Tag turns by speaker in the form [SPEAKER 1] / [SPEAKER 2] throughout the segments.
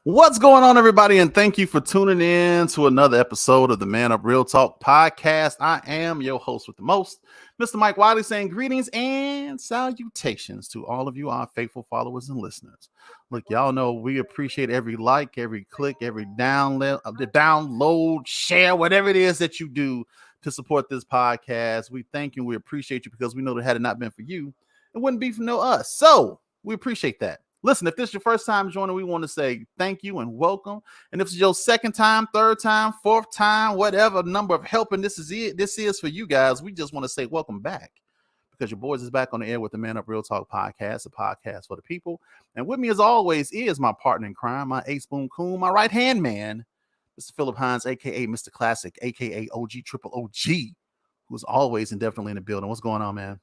[SPEAKER 1] What's going on, everybody? And thank you for tuning in to another episode of the ManUp Real Talk podcast. I am your host with the most, Mr. Mike Wiley, saying greetings and salutations to all of you, our faithful followers and listeners. Look, y'all know we appreciate every like, every click, every download, share, whatever it is that you do to support this podcast. We thank you. We appreciate you because we know that had it not been for you, it wouldn't be for no us. So we appreciate that. Listen, if this is your first time joining, we want to say thank you and welcome. And if it's your second time, third time, fourth time, whatever number of helping this is for you guys, we just want to say welcome back because your boys is back on the air with the ManUp Real Talk podcast, a podcast for the people. And with me, as always, is my partner in crime, my ace boom coon, my right hand man, Mr. Philip Hines, aka Mr. Classic, aka OG Triple OG, who's always and definitely in the building. What's going on, man?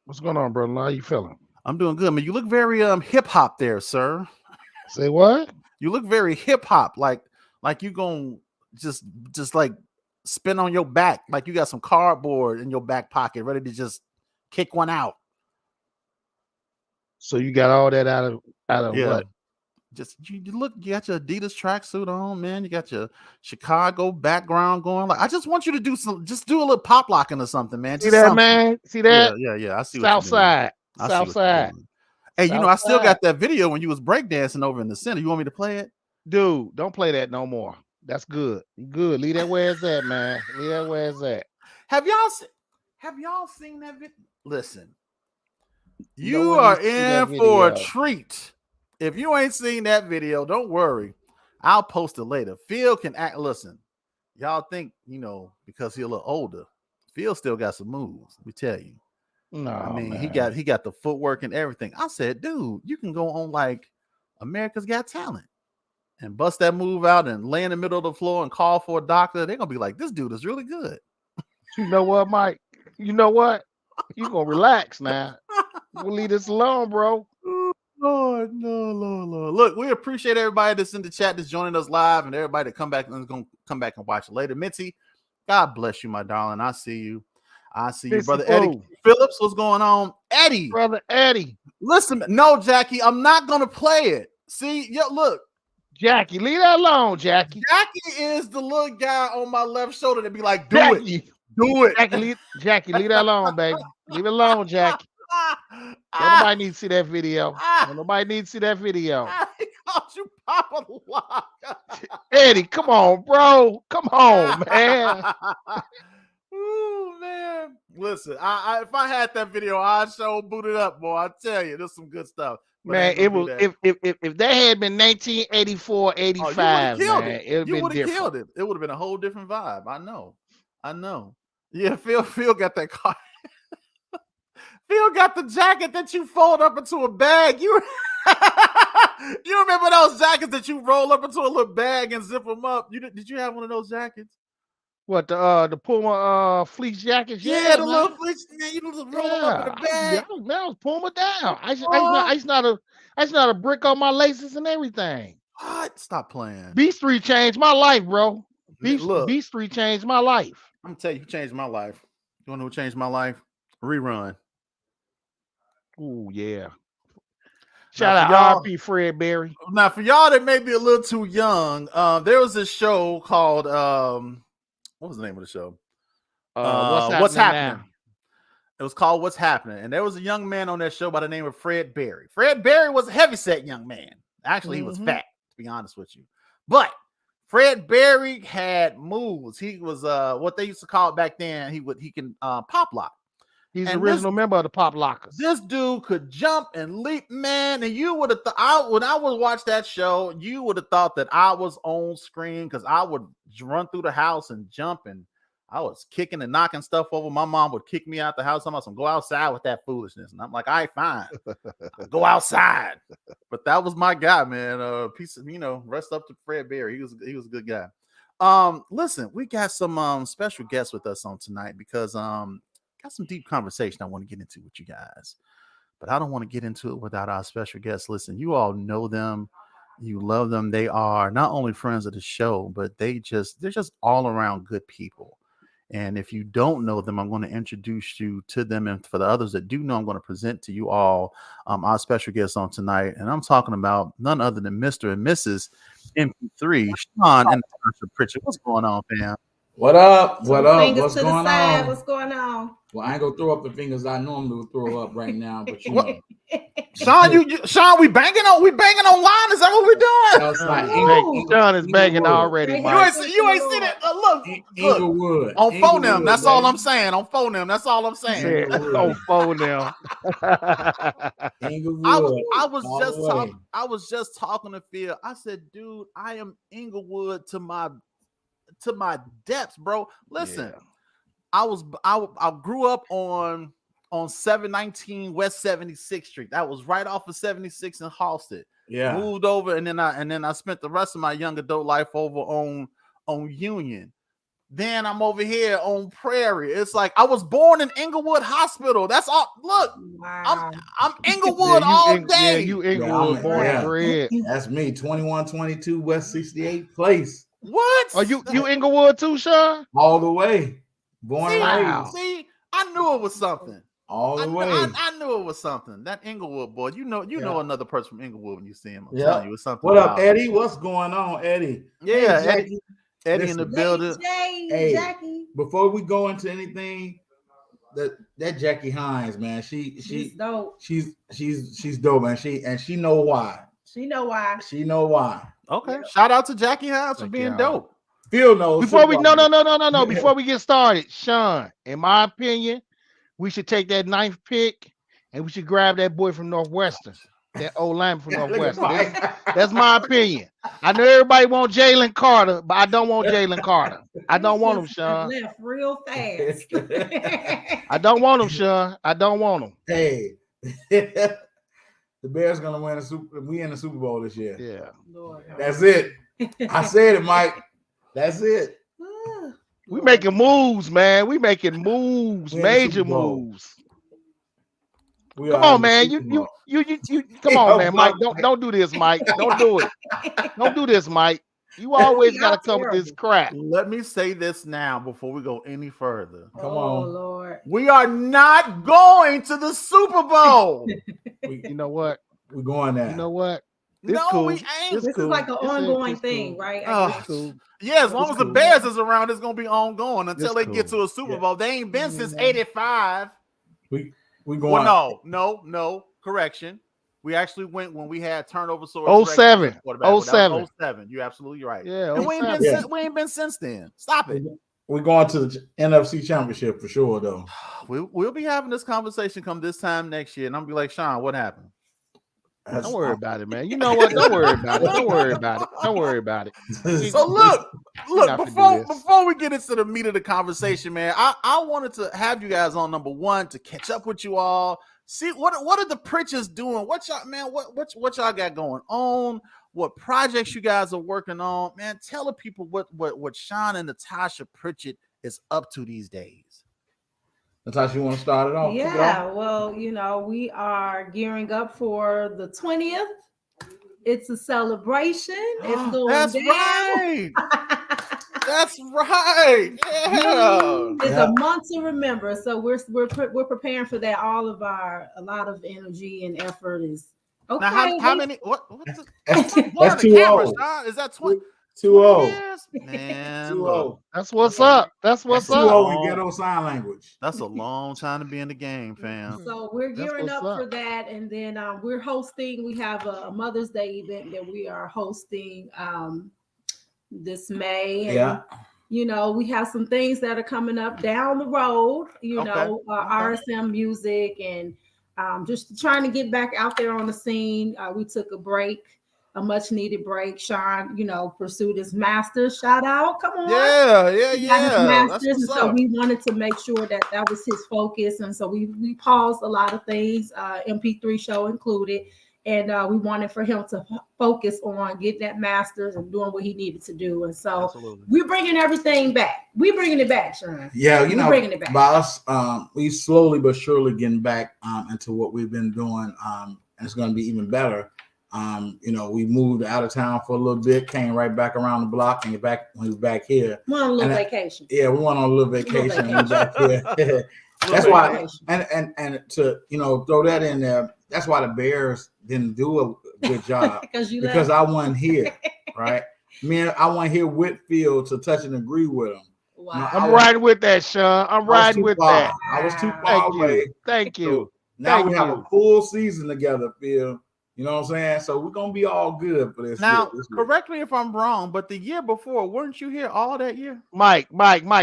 [SPEAKER 2] What's going on, brother? How you feeling?
[SPEAKER 1] I'm doing good, man. You look very hip hop there, sir.
[SPEAKER 2] Say what?
[SPEAKER 1] You look very hip hop, like you gonna just like spin on your back, like you got some cardboard in your back pocket, ready to just kick one out.
[SPEAKER 2] So you got all that out of what?
[SPEAKER 1] Just you got your Adidas tracksuit on, man. You got your Chicago background going. Like I just want you to do a little pop locking or something, man.
[SPEAKER 2] See that, man? See that?
[SPEAKER 1] Yeah. I see.
[SPEAKER 2] Southside. Southside.
[SPEAKER 1] Hey, I still got that video when you was breakdancing over in the center. You want me to play it?
[SPEAKER 2] Dude, don't play that no more. That's good. Good. Leave that where it's at, man. Leave that where it's at.
[SPEAKER 1] Have y'all seen that video? Listen, you are in for a treat. If you ain't seen that video, don't worry. I'll post it later. Phil can act. Listen, y'all think, because he's a little older, Phil still got some moves. Let me tell you.
[SPEAKER 2] No,
[SPEAKER 1] I mean,
[SPEAKER 2] man.
[SPEAKER 1] he got the footwork and everything. I said, dude, you can go on like America's Got Talent and bust that move out and lay in the middle of the floor and call for a doctor. They're gonna be like, this dude is really good.
[SPEAKER 2] You know what, Mike? You know what? You gonna relax now. We'll leave this alone, bro.
[SPEAKER 1] Lord. Look, we appreciate everybody that's in the chat that's joining us live and everybody that gonna come back and watch it later. Mitzi, God bless you, my darling. I see you. Brother Eddie Phillips. What's going on, Eddie?
[SPEAKER 2] Brother Eddie.
[SPEAKER 1] Listen, no, Jackie, I'm not gonna play it. See, look,
[SPEAKER 2] Jackie, leave that alone, Jackie.
[SPEAKER 1] Jackie is the little guy on my left shoulder that be like, do it.
[SPEAKER 2] Jackie, leave that alone, baby. Leave it alone, Jackie. Nobody needs to see that video. Nobody needs to see that video.
[SPEAKER 1] He called you Papa Lock.
[SPEAKER 2] Eddie, come on, bro. Come on, man.
[SPEAKER 1] Ooh, man. Listen, I if I had that video, I'd show boot it up, boy. I tell you, there's some good stuff.
[SPEAKER 2] Man, it was if that had been 1984, 85, man, it would have
[SPEAKER 1] killed it. It would have been a whole different vibe. I know. Yeah, Phil got that car. Phil got the jacket that you fold up into a bag. You remember those jackets that you roll up into a little bag and zip them up? Did you have one of those jackets?
[SPEAKER 2] What, the Puma fleece jackets?
[SPEAKER 1] Yeah, the little fleece. Man, you just roll them up in a bag.
[SPEAKER 2] That was Puma down. I just not a brick on my laces and everything.
[SPEAKER 1] What? Stop playing.
[SPEAKER 2] B Street changed my life, bro. B Street changed my life.
[SPEAKER 1] I'm gonna tell you who changed my life. You wanna know who changed my life? Rerun.
[SPEAKER 2] Oh yeah. Shout out RP Fred Berry.
[SPEAKER 1] Now for y'all that may be a little too young, there was this show called what was the name of the show? What's Happening? Now? It was called What's Happening, and there was a young man on that show by the name of Fred Berry. Fred Berry was a heavyset young man. Actually, he was fat, to be honest with you. But Fred Berry had moves. He was what they used to call it back then. He can pop lock.
[SPEAKER 2] He's the original member of the Pop Lockers.
[SPEAKER 1] This dude could jump and leap, man. And you would have when I would watch that show, you would have thought that I was on screen because I would run through the house and jump, and I was kicking and knocking stuff over. My mom would kick me out the house. I'm like, go outside with that foolishness. And I'm like, all right, fine. Go outside. But that was my guy, man. Piece of, rest up to Fred Berry. He was a good guy. Listen, we got some special guests with us on tonight because got some deep conversation I want to get into with you guys, but I don't want to get into it without our special guests. Listen, you all know them, you love them. They are not only friends of the show, but they're just all around good people. And if you don't know them, I'm going to introduce you to them. And for the others that do know, I'm going to present to you all our special guests on tonight. And I'm talking about none other than Mr. and Mrs. MP3, Chaun and Natasha Pritchett. What's going on, fam?
[SPEAKER 3] What up? What
[SPEAKER 4] Two
[SPEAKER 3] up?
[SPEAKER 4] fingers
[SPEAKER 3] What's
[SPEAKER 4] to the
[SPEAKER 3] going
[SPEAKER 4] side.
[SPEAKER 3] on?
[SPEAKER 4] What's going on?
[SPEAKER 3] Well, I ain't gonna throw up the fingers I normally would throw up right now, but you
[SPEAKER 1] What?
[SPEAKER 3] know.
[SPEAKER 1] Chaun, we banging online. Is that what we're doing?
[SPEAKER 3] That's like
[SPEAKER 2] Sean is begging already,
[SPEAKER 4] Thank
[SPEAKER 2] Mike.
[SPEAKER 1] You ain't see that. Look.
[SPEAKER 3] Inglewood.
[SPEAKER 1] On phone them.
[SPEAKER 3] Inglewood,
[SPEAKER 1] That's all
[SPEAKER 3] baby.
[SPEAKER 1] I'm saying. On phone them. That's all I'm saying.
[SPEAKER 2] Oh, phone now.
[SPEAKER 3] Inglewood.
[SPEAKER 1] I was
[SPEAKER 3] all
[SPEAKER 1] just
[SPEAKER 3] the way.
[SPEAKER 1] talking. I was just talking to Phil. I said, dude, I am Inglewood to my depths, bro. Listen, I grew up on 719 West 76th Street. That was right off of 76 in Halstead.
[SPEAKER 3] Yeah.
[SPEAKER 1] Moved over, and then I spent the rest of my young adult life over on Union. Then I'm over here on Prairie. It's like I was born in Inglewood Hospital. That's all. Look,
[SPEAKER 4] Wow.
[SPEAKER 1] I'm Inglewood all day.
[SPEAKER 2] Yeah, you Inglewood born and bred.
[SPEAKER 3] That's me. 2122 West 68th Place.
[SPEAKER 1] What?
[SPEAKER 2] Are you Inglewood too, Sean?
[SPEAKER 3] All the way. Born and raised.
[SPEAKER 1] See, I knew it was something.
[SPEAKER 3] All the way.
[SPEAKER 1] I knew it was something. That Inglewood boy, you know another person from Inglewood when you see him. I'm telling you, it's something.
[SPEAKER 3] What up, Eddie? What's going on, Eddie?
[SPEAKER 1] Yeah,
[SPEAKER 3] hey,
[SPEAKER 1] Eddie in the building.
[SPEAKER 3] Hey,
[SPEAKER 4] Jackie.
[SPEAKER 3] Before we go into anything, that Jackie Hines, man, she's
[SPEAKER 4] dope.
[SPEAKER 3] She's dope, man. She know why.
[SPEAKER 4] She know why.
[SPEAKER 3] She know why.
[SPEAKER 1] Okay. Shout out to Jackie Hines for being dope.
[SPEAKER 3] Phil knows.
[SPEAKER 2] Before we Before we get started, Sean, in my opinion, we should take that 9th pick and we should grab that boy from Northwestern, that old lineman from Northwestern. That's my opinion. I know everybody want Jalen Carter, but I don't want Jalen Carter. I don't want him, Sean.
[SPEAKER 4] Left real fast.
[SPEAKER 2] I don't want him, Sean. I don't want him.
[SPEAKER 3] Hey, the Bears gonna win the Super Bowl this year.
[SPEAKER 2] Yeah,
[SPEAKER 4] Lord,
[SPEAKER 3] that's it. I said it, Mike. That's it.
[SPEAKER 2] We making moves, man. We making moves, major moves. Come on, man. You come on, man. Mike, don't do this, Mike. Don't do it. Don't do this, Mike. You always gotta come with this crap.
[SPEAKER 1] Let me say this now before we go any further.
[SPEAKER 3] Come on.
[SPEAKER 4] Lord.
[SPEAKER 1] We are not going to the Super Bowl.
[SPEAKER 2] You know what?
[SPEAKER 3] We're going there.
[SPEAKER 2] You know what?
[SPEAKER 1] We ain't.
[SPEAKER 4] This is like an ongoing thing, right?
[SPEAKER 2] Cool.
[SPEAKER 1] Yeah, as long as the Bears is around, it's gonna be ongoing until they get to a Super Bowl. They ain't been since '85.
[SPEAKER 3] We going.
[SPEAKER 1] Well, no. Correction. We actually went when we had turnover.
[SPEAKER 2] 07.
[SPEAKER 1] 07. You're absolutely right.
[SPEAKER 2] Yeah.
[SPEAKER 1] And we ain't been since then. Stop it.
[SPEAKER 3] We're going to the NFC Championship for sure, though.
[SPEAKER 1] We'll be having this conversation come this time next year, and I'm gonna be like, Sean, what happened?
[SPEAKER 2] Don't worry about it, man. You know what? Don't worry about it. Don't worry about it. Don't worry about it.
[SPEAKER 1] So look, before we get into the meat of the conversation, man, I wanted to have you guys on, number one, to catch up with you all. See what are the Pritchetts doing? What y'all got going on? What projects you guys are working on? Man, tell the people what Chaun and Natasha Pritchett is up to these days.
[SPEAKER 3] Natasha, you want to start it off?
[SPEAKER 4] Yeah, well, we are gearing up for the 20th. It's a celebration. It's going
[SPEAKER 1] That's
[SPEAKER 4] down.
[SPEAKER 1] right. That's right. Yeah.
[SPEAKER 4] It's a month to remember. So we're preparing for that. A lot of energy and effort is okay.
[SPEAKER 1] Now how many? What is it?
[SPEAKER 3] That's 2-0.
[SPEAKER 1] Is that 20?
[SPEAKER 3] 2-0.
[SPEAKER 1] Man,
[SPEAKER 3] 2-0.
[SPEAKER 2] That's what's up. That's what's up.
[SPEAKER 3] 2-0 in ghetto sign language.
[SPEAKER 1] That's a long time to be in the game, fam.
[SPEAKER 4] So we're gearing up for that, and then we're hosting. We have a Mother's Day event that we are hosting this May. And, we have some things that are coming up down the road. RSM music and just trying to get back out there on the scene. We took a break. A much needed break. Sean, pursued his master's. Shout out. Come on.
[SPEAKER 1] Yeah.
[SPEAKER 4] Masters, and so we wanted to make sure that was his focus. And so we paused a lot of things, MP3 show included. And we wanted for him to focus on getting that master's and doing what he needed to do. And so we're bringing everything back. We're bringing it back, Sean.
[SPEAKER 3] Yeah,
[SPEAKER 4] we're bringing it back.
[SPEAKER 3] By us, we slowly but surely getting back into what we've been doing. And it's going to be even better. We moved out of town for a little bit, came right back around the block, and we was back here.
[SPEAKER 4] Went on a little vacation.
[SPEAKER 3] Yeah, we went on a little vacation. And back here. That's why, and to throw that in there. That's why the Bears didn't do a good job because I wasn't here. right? Man, I want to hear Whitfield to touch and agree with him.
[SPEAKER 4] Wow.
[SPEAKER 3] No,
[SPEAKER 2] I'm riding with that, Sean. I'm riding with that.
[SPEAKER 3] I was too far
[SPEAKER 2] Thank
[SPEAKER 3] away.
[SPEAKER 2] you. Thank you.
[SPEAKER 3] So now
[SPEAKER 2] Thank
[SPEAKER 3] we have
[SPEAKER 2] you.
[SPEAKER 3] a full season together, Phil. You know what I'm saying? So we're gonna be all good for this.
[SPEAKER 1] Now,
[SPEAKER 3] this
[SPEAKER 1] correct me if I'm wrong, but the year before, weren't you here all that year?
[SPEAKER 2] Mike,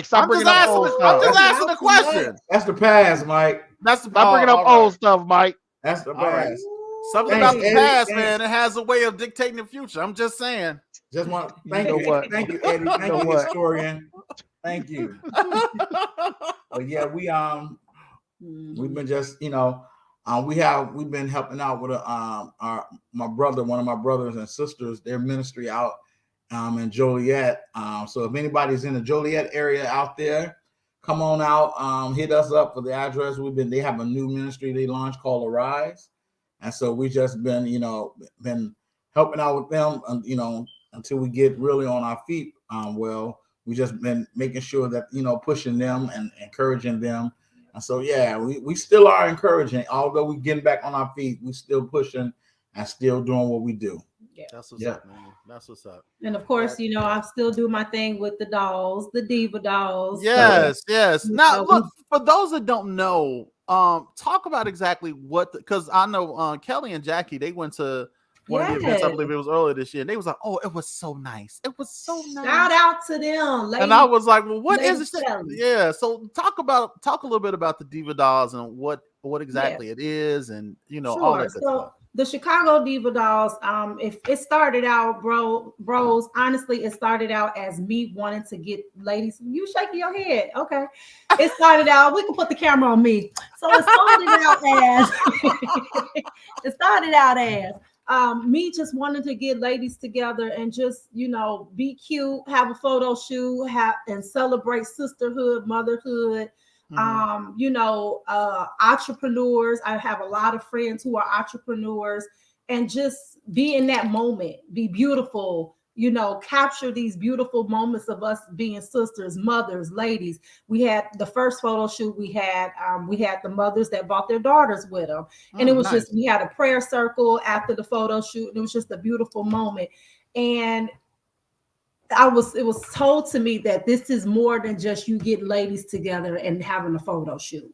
[SPEAKER 2] stop bringing up old stuff.
[SPEAKER 1] I'm just asking the question.
[SPEAKER 3] That's the past, Mike.
[SPEAKER 1] Stop
[SPEAKER 2] bringing up old stuff, Mike.
[SPEAKER 3] That's the
[SPEAKER 1] All right.
[SPEAKER 3] past.
[SPEAKER 1] Something
[SPEAKER 3] Thanks,
[SPEAKER 1] about the
[SPEAKER 3] Eddie.
[SPEAKER 1] past,
[SPEAKER 3] Thanks.
[SPEAKER 1] man. It has a way of dictating the future. I'm just saying.
[SPEAKER 3] Just want
[SPEAKER 2] You
[SPEAKER 3] thank
[SPEAKER 2] know
[SPEAKER 3] you,
[SPEAKER 2] what?
[SPEAKER 3] thank you, Eddie. Thank
[SPEAKER 2] know
[SPEAKER 3] you,
[SPEAKER 2] what?
[SPEAKER 3] historian. Thank you. But yeah, we've been just we've been helping out with my brother, one of my brothers and sisters, their ministry out in Joliet. So if anybody's in the Joliet area out there, come on out, hit us up for the address. They have a new ministry they launched called Arise. And so we just been helping out with them, until we get really on our feet. We just been making sure that, pushing them and encouraging them. And so, yeah, we still are encouraging. Although we're getting back on our feet, we still pushing and still doing what we do.
[SPEAKER 4] Yeah.
[SPEAKER 1] That's what's up, man. That's what's up.
[SPEAKER 4] And of course, I still do my thing with the dolls, the diva dolls.
[SPEAKER 1] Yes, yes. Now,
[SPEAKER 4] know,
[SPEAKER 1] look, for those that don't know, talk about exactly because I know Kelly and Jackie, they went to one of the events, I believe it was earlier this year, and they was like, "Oh, it was so nice. It was so nice."
[SPEAKER 4] Shout out to them, ladies.
[SPEAKER 1] And I was like, "Well, what is it?"
[SPEAKER 4] Kelly.
[SPEAKER 1] Yeah. So talk a little bit about the Diva Dolls and what exactly it is, and all that good stuff.
[SPEAKER 4] The Chicago Diva Dolls, if it started out, bros, honestly, it started out as me wanting to get ladies. You shaking your head, okay? It started out. We can put the camera on me. So it started out as me just wanting to get ladies together and just be cute, have a photo shoot, and celebrate sisterhood, motherhood. Entrepreneurs. I have a lot of friends who are entrepreneurs, and just be in that moment, be beautiful, capture these beautiful moments of us being sisters, mothers, ladies. We had the first photo shoot, we had the mothers that brought their daughters with them. And it was nice. We had a prayer circle after the photo shoot. It was just a beautiful moment. And it was told to me that this is more than just you getting ladies together and having a photo shoot.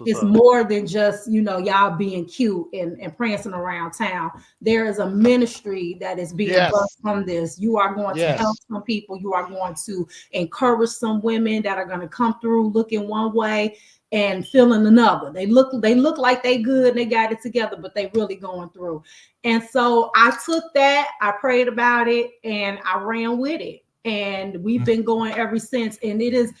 [SPEAKER 4] It's more than just, y'all being cute and prancing around town. There is a ministry that is being birthed from this. You are going to help some people. You are going to encourage some women that are going to come through looking one way and feeling another. They look like they good and they got it together, but they really going through. And so I took that, I prayed about it, and I ran with it. And we've been going ever since. And it is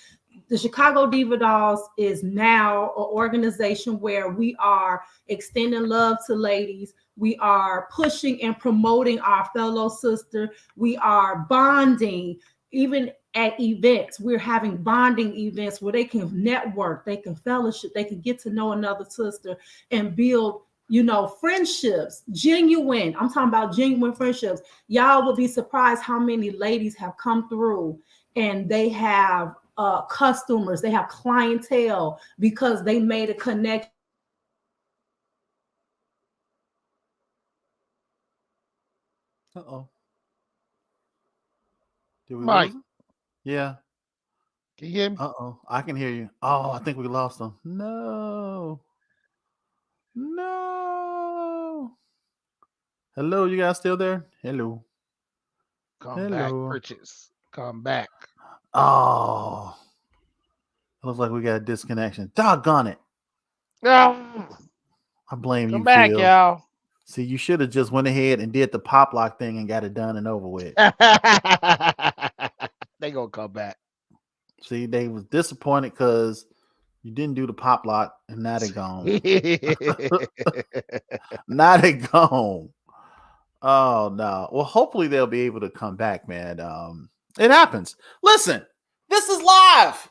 [SPEAKER 4] the Chicago Diva Dolls is now an organization where we are extending love to ladies. We are pushing and promoting our fellow sister. We are bonding, even at events. We're having bonding events where they can network, they can fellowship, they can get to know another sister and build, friendships, genuine. I'm talking about genuine friendships. Y'all will be surprised how many ladies have come through and they have customers, they have clientele because they made a connection.
[SPEAKER 1] Did we
[SPEAKER 2] Mike?
[SPEAKER 1] lose him? Yeah.
[SPEAKER 2] Can you hear me?
[SPEAKER 1] I can hear you. Oh, I think we lost him. No. Hello, you guys still there? Hello.
[SPEAKER 2] Come back, purchase. Come back.
[SPEAKER 1] Oh, it looks like we got a disconnection. Doggone it.
[SPEAKER 2] I
[SPEAKER 1] blame you.
[SPEAKER 2] Come back,
[SPEAKER 1] Phil.
[SPEAKER 2] y'all.
[SPEAKER 1] See, you should have just went ahead and did the pop lock thing and got it done and over with.
[SPEAKER 2] They gonna come back.
[SPEAKER 1] See, they was disappointed because you didn't do the pop lock, and now they gone. Now they gone. Oh no. Well, hopefully they'll be able to come back, man. It happens. Listen, this is live.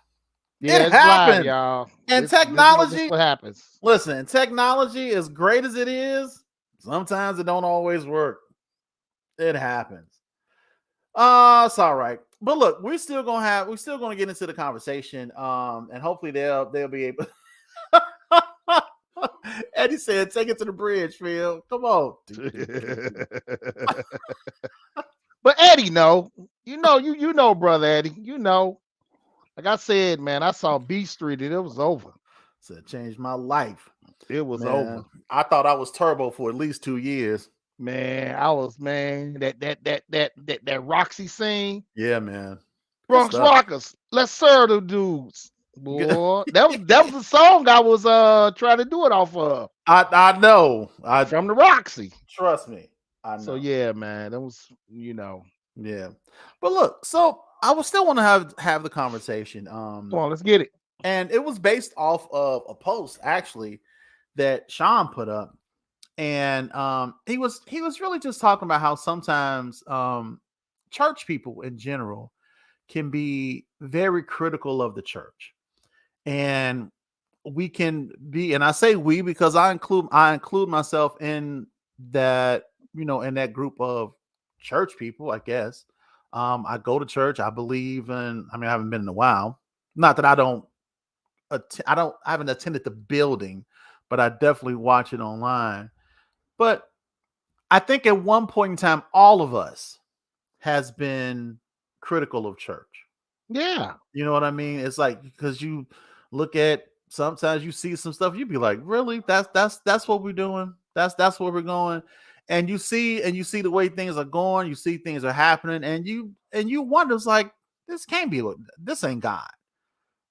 [SPEAKER 2] Yeah,
[SPEAKER 1] it happens,
[SPEAKER 2] live, y'all.
[SPEAKER 1] And technology.
[SPEAKER 2] This what happens.
[SPEAKER 1] Listen, technology, as great as it is, sometimes it don't always work. It happens. It's all right. But look, we're still gonna get into the conversation. And hopefully they'll be able. Eddie said, "Take it to the bridge, Phil. Come on."
[SPEAKER 2] But Eddie, you know, brother Eddie, like I said, man, I saw B Street and it was over.
[SPEAKER 1] So it changed my life.
[SPEAKER 2] It was
[SPEAKER 1] Man,
[SPEAKER 2] over.
[SPEAKER 1] I thought I was Turbo for at least 2 years.
[SPEAKER 2] Man, I was, man, that Roxy scene.
[SPEAKER 1] Yeah, man.
[SPEAKER 2] Bronx Rockers. Let's serve the dudes. Boy, that was the song I was trying to do it off of.
[SPEAKER 1] I know.
[SPEAKER 2] From the Roxy.
[SPEAKER 1] Trust me. I know.
[SPEAKER 2] So yeah, man, that was,
[SPEAKER 1] Yeah. But look, so I would still want to have the conversation.
[SPEAKER 2] Come on, let's get it.
[SPEAKER 1] And it was based off of a post actually that Chaun put up. And he was really just talking about how sometimes church people in general can be very critical of the church. And we can be, and I say we because I include myself in that, in that group of church people, I guess. I go to church. I believe in, I haven't been in a while. Not that I haven't attended the building, but I definitely watch it online. But I think at one point in time, all of us has been critical of church.
[SPEAKER 2] Yeah.
[SPEAKER 1] You know what I mean? It's like, because you look at, sometimes you see some stuff, you'd be like, really? That's what we're doing. That's where we're going. And you see the way things are going, you see things are happening, and you wonder, it's like, this ain't God.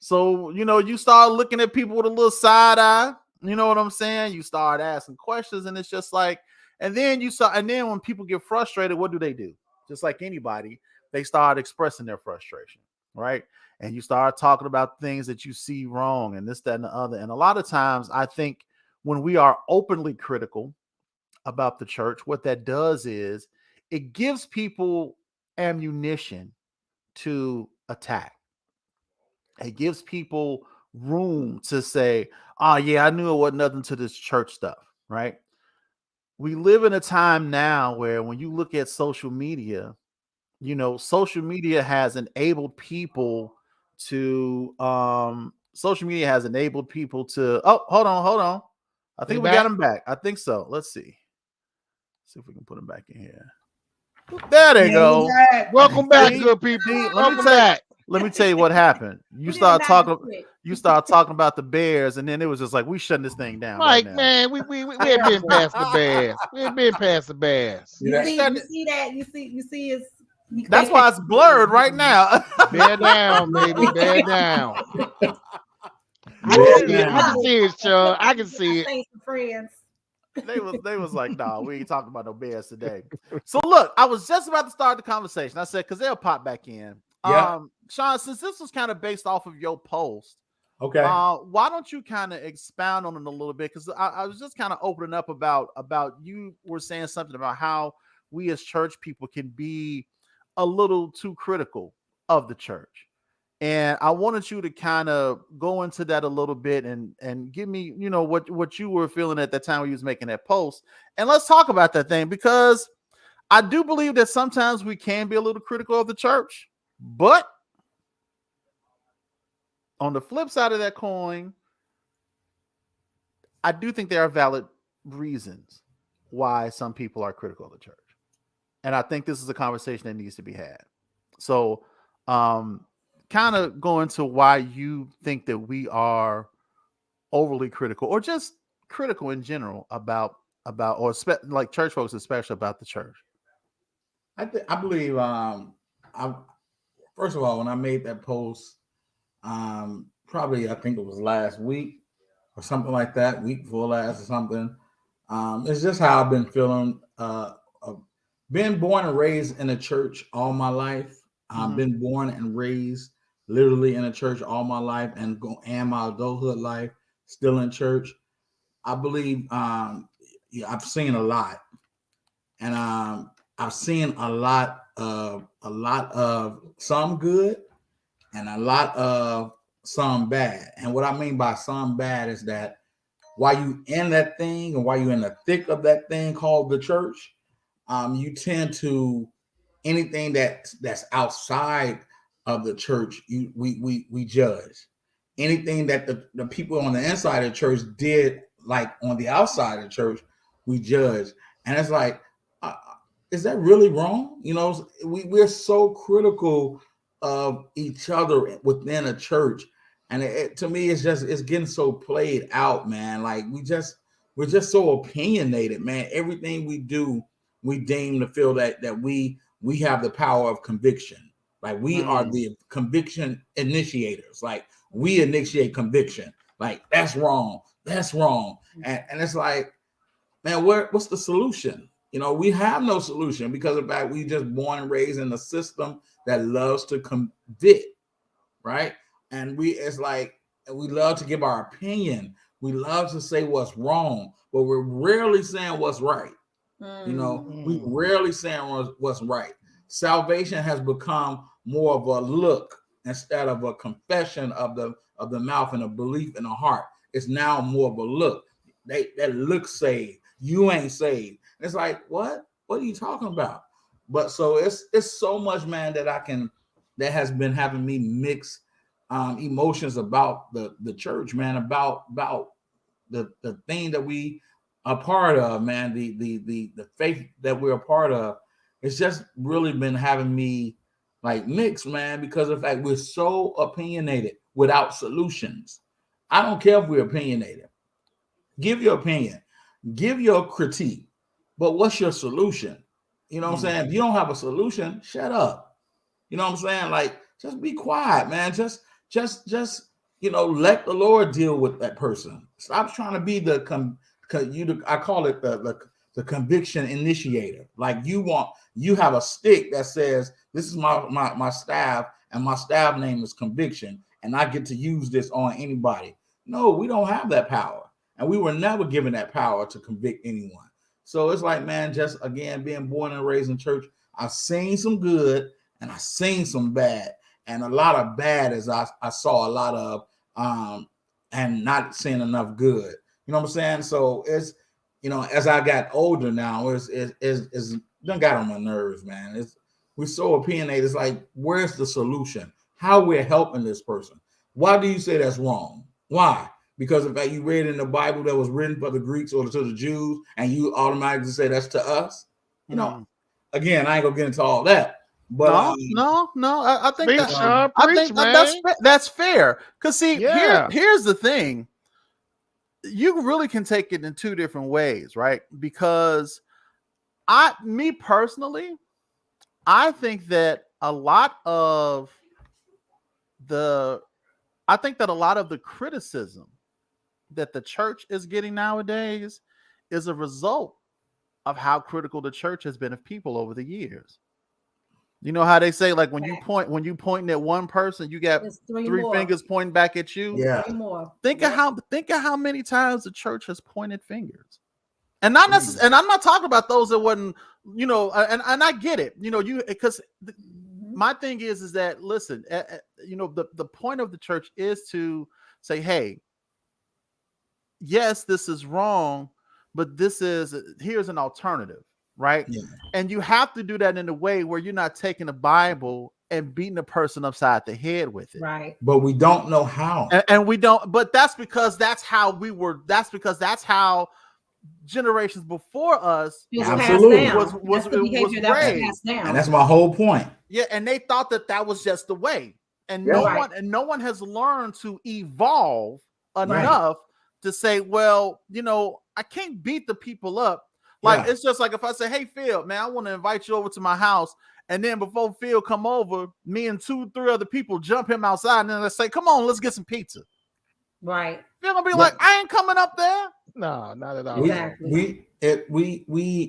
[SPEAKER 1] So, you start looking at people with a little side eye, you know what I'm saying? You start asking questions, and it's just like, and then when people get frustrated, what do? Just like anybody, they start expressing their frustration, right? And you start talking about things that you see wrong and this, that, and the other. And a lot of times I think when we are openly critical about the church, what that does is it gives people ammunition to attack. It gives people room to say, oh yeah, I knew it wasn't nothing to this church stuff, right? We live in a time now where when you look at social media, social media has enabled people to oh, hold on. I think we got him back. I think so. Let's see if we can put him back in here. There they go.
[SPEAKER 2] Welcome back, good people. Welcome back.
[SPEAKER 1] Let me tell you what happened. You start talking about the Bears, and then it was just like, we shutting this thing down.
[SPEAKER 2] Mike,
[SPEAKER 1] right now.
[SPEAKER 2] Man, we have been past the Bears. We've been past the Bears.
[SPEAKER 4] You see that? You see his.
[SPEAKER 1] That's why it's blurred right now.
[SPEAKER 2] Bear down, baby. Bear down. I can see it, Chaun. I can see it.
[SPEAKER 4] Friends.
[SPEAKER 1] They was like, nah, we ain't talking about no Bears today. So look, I was just about to start the conversation. I said, because they'll pop back in.
[SPEAKER 3] Yeah.
[SPEAKER 1] Chaun, since this was kind of based off of your post,
[SPEAKER 3] okay,
[SPEAKER 1] why don't you kind of expound on it a little bit? Because I was just kind of opening up about you were saying something about how we as church people can be a little too critical of the church. And I wanted you to kind of go into that a little bit and give me, what you were feeling at that time when you was making that post. And let's talk about that thing, because I do believe that sometimes we can be a little critical of the church, but on the flip side of that coin, I do think there are valid reasons why some people are critical of the church. And I think this is a conversation that needs to be had. So, kind of go into why you think that we are overly critical, or just critical in general about like church folks, especially about the church.
[SPEAKER 3] I believe first of all, when I made that post, probably I think it was last week or something like that, week before last or something. It's just how I've been feeling. Been born and raised in a church all my life. Been born and raised literally in a church all my life, and my adulthood life still in church. I believe I've seen a lot, and I've seen a lot of some good and a lot of some bad. And what I mean by some bad is that while you in that thing, and while you're in the thick of that thing called the church, you tend to, anything that's outside of the church, we judge. Anything that the people on the inside of the church did, like on the outside of the church, we judge. And it's like, is that really wrong? You know, we're so critical of each other within a church, and to me, it's getting so played out, man. Like we're just so opinionated, man. Everything we do, we deem to feel that we have the power of conviction. Like we are the conviction initiators. Like we initiate conviction. Like that's wrong. That's wrong. And it's like, man, what's the solution? You know, we have no solution because of that we just born and raised in a system that loves to convict, right? And it's like we love to give our opinion. We love to say what's wrong, but we're rarely saying what's right. You know, we rarely saying what's right. Salvation has become more of a look instead of a confession of the mouth and a belief in the heart. It's now more of a look. That look saved. You ain't saved. It's like, what are you talking about? But so it's so much, man, that has been having me mix emotions about the church, man, about the thing that we are part of, man, the faith that we're a part of. It's just really been having me like mixed, man, because of the fact we're so opinionated without solutions. I don't care if we're opinionated. Give your opinion, give your critique, but what's your solution? You know what I'm saying? If you don't have a solution, shut up. You know what I'm saying? Like, just be quiet, man. Just let the Lord deal with that person. Stop trying to be I call it the conviction initiator. Like you have a stick that says, this is my staff, and my staff name is conviction, and I get to use this on anybody. No, we don't have that power. And we were never given that power to convict anyone. So it's like, man, just again, being born and raised in church, I've seen some good and I've seen some bad. And a lot of bad as I saw a lot of and not seeing enough good. You know what I'm saying? So it's, as I got older now, it's done got on my nerves, man. We're so opinionated. It's like, where's the solution? How we're helping this person? Why do you say that's wrong? Why? Because in fact you read in the Bible that was written for the Greeks or to the Jews, and you automatically say that's to us. Again, I ain't gonna get into all that. But
[SPEAKER 1] no, I think
[SPEAKER 2] that,
[SPEAKER 1] that's fair. Because see, here's the thing. You really can take it in two different ways, right? Because me personally, I think that a lot of the criticism that the church is getting nowadays is a result of how critical the church has been of people over the years. You know how they say, like, when you pointing at one person, you got three fingers pointing back at you.
[SPEAKER 3] Yeah.
[SPEAKER 1] Think of how many times the church has pointed fingers. And not necessarily, and I'm not talking about those that wasn't, and I get it, because my thing is that, listen, the point of the church is to say, hey, yes, this is wrong, but here's an alternative, right? Yeah. And you have to do that in a way where you're not taking the Bible and beating the person upside the head with it.
[SPEAKER 4] Right.
[SPEAKER 3] But we don't know how.
[SPEAKER 1] And we don't, but that's because that's how generations before us
[SPEAKER 3] absolutely
[SPEAKER 1] was raised.
[SPEAKER 3] And that's my whole point.
[SPEAKER 1] Yeah, and they thought that was just the way. And no one has learned to evolve enough to say, well, I can't beat the people up. Like, it's just like if I say, hey, Phil, man, I want to invite you over to my house. And then before Phil come over, me and 2-3 other people jump him outside. And then I say, come on, let's get some pizza.
[SPEAKER 4] Right.
[SPEAKER 1] Phil gonna be like, I ain't coming up there.
[SPEAKER 2] No, not at all.
[SPEAKER 4] Exactly.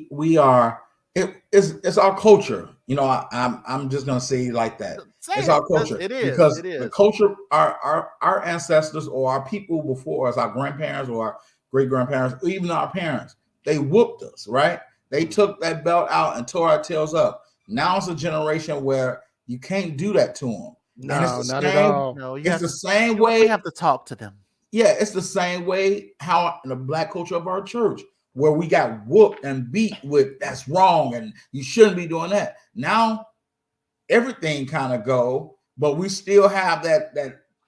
[SPEAKER 3] We are, it's our culture. I'm just going to say it like that. It's our culture.
[SPEAKER 1] It is.
[SPEAKER 3] Because the culture, our ancestors or our people before us, our grandparents or our great grandparents, even our parents, they whooped us, right? They took that belt out and tore our tails up. Now it's a generation where you can't do that to them.
[SPEAKER 2] No, not at all.
[SPEAKER 3] No, it's the same way.
[SPEAKER 1] We have to talk to them.
[SPEAKER 3] Yeah, it's the same way how in the black culture of our church, where we got whooped and beat with that's wrong and you shouldn't be doing that. Now everything kind of go, but we still have that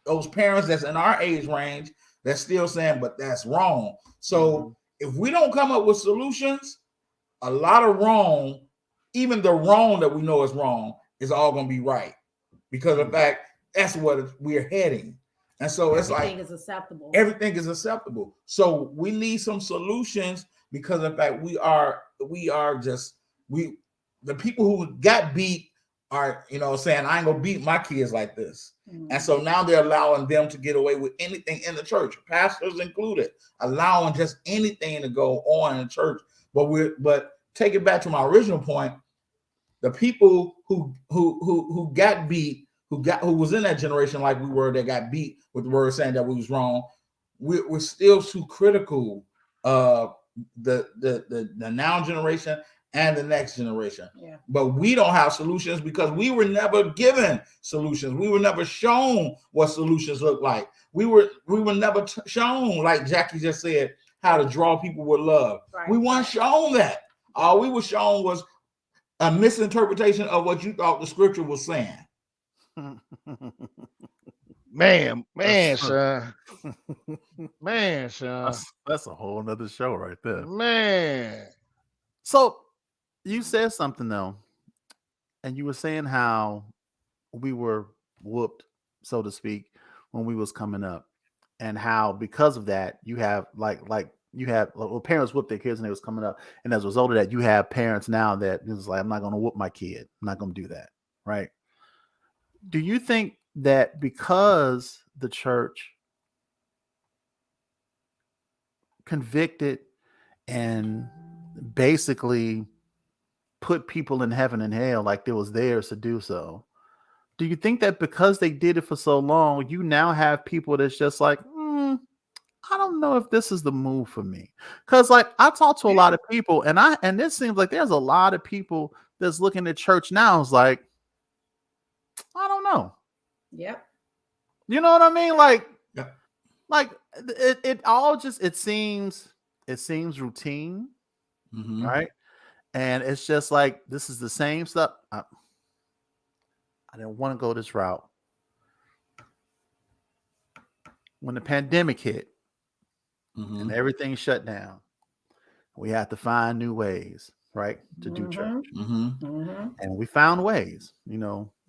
[SPEAKER 3] those parents that's in our age range that's still saying, but that's wrong. So if we don't come up with solutions, a lot of wrong even the wrong that we know is wrong is all going to be right, because in fact that's what we're heading. And so it's like
[SPEAKER 4] everything is acceptable.
[SPEAKER 3] Everything is acceptable. So we need some solutions, because in fact the people who got beat are, saying, I ain't gonna beat my kids like this. And so now they're allowing them to get away with anything in the church, pastors included, allowing just anything to go on in the church. But take it back to my original point, the people who got beat, who was in that generation like we were, that got beat with the word saying that we was wrong, we're still too critical of the now generation and the next generation.
[SPEAKER 4] Yeah. But
[SPEAKER 3] we don't have solutions, because we were never given solutions. We were never shown what solutions look like. We were never shown, like Jackie just said, how to draw people with love. Right. We weren't shown that. All we were shown was a misinterpretation of what you thought the scripture was saying.
[SPEAKER 2] Man, son. Man, son.
[SPEAKER 1] That's a whole nother show right there.
[SPEAKER 2] Man.
[SPEAKER 1] So you said something though, and you were saying how we were whooped, so to speak, when we was coming up, and how because of that you have parents whooped their kids when they was coming up, and as a result of that you have parents now that is like, I'm not going to whoop my kid, I'm not going to do that, right? Do you think that because the church convicted and basically put people in heaven and hell like it was theirs to do so, do you think that because they did it for so long, you now have people that's just like, I don't know if this is the move for me? Because like I talk to a lot of people, and this seems like there's a lot of people that's looking at church now is like, I don't know.
[SPEAKER 4] Yep.
[SPEAKER 1] You know what I mean? Like,
[SPEAKER 3] yep.
[SPEAKER 1] Like it all just it seems routine, right? And it's just like this is the same stuff. I didn't want to go this route. When the pandemic hit and everything shut down, we had to find new ways, right, to do church. And we found ways,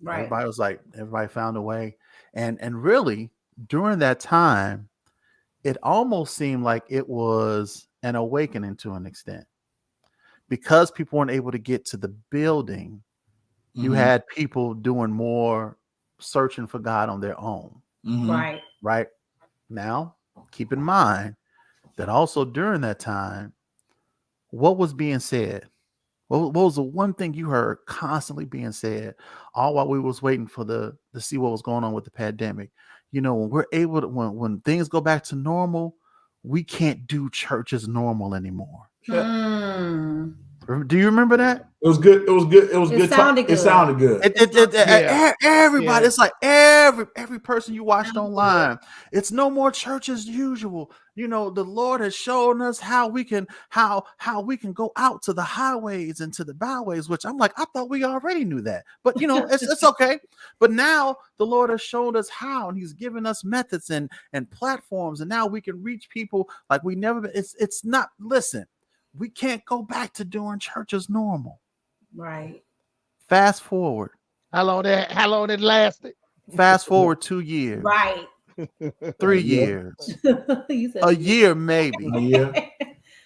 [SPEAKER 1] right. Everybody found a way. And really during that time, it almost seemed like it was an awakening to an extent, because people weren't able to get to the building. You had people doing more searching for God on their own. Right. Now, keep in mind that also during that time, what was being said? What was the one thing you heard constantly being said, all while we was waiting for to see what was going on with the pandemic? When we're able to, when things go back to normal, we can't do church as normal anymore. Do you remember that?
[SPEAKER 3] It was good. It was good. It was good. It sounded good.
[SPEAKER 1] Everybody, it's like every person you watched online. It's no more church as usual. The Lord has shown us how we can go out to the highways and to the byways, which I'm like, I thought we already knew that. But it's okay. But now the Lord has shown us how, and He's given us methods and platforms, and now we can reach people like we never been. It's not, listen. We can't go back to doing church as normal. Right. Fast forward.
[SPEAKER 2] How long it lasted?
[SPEAKER 1] Fast forward 2 years.
[SPEAKER 4] Right.
[SPEAKER 1] 3 years. A year, maybe.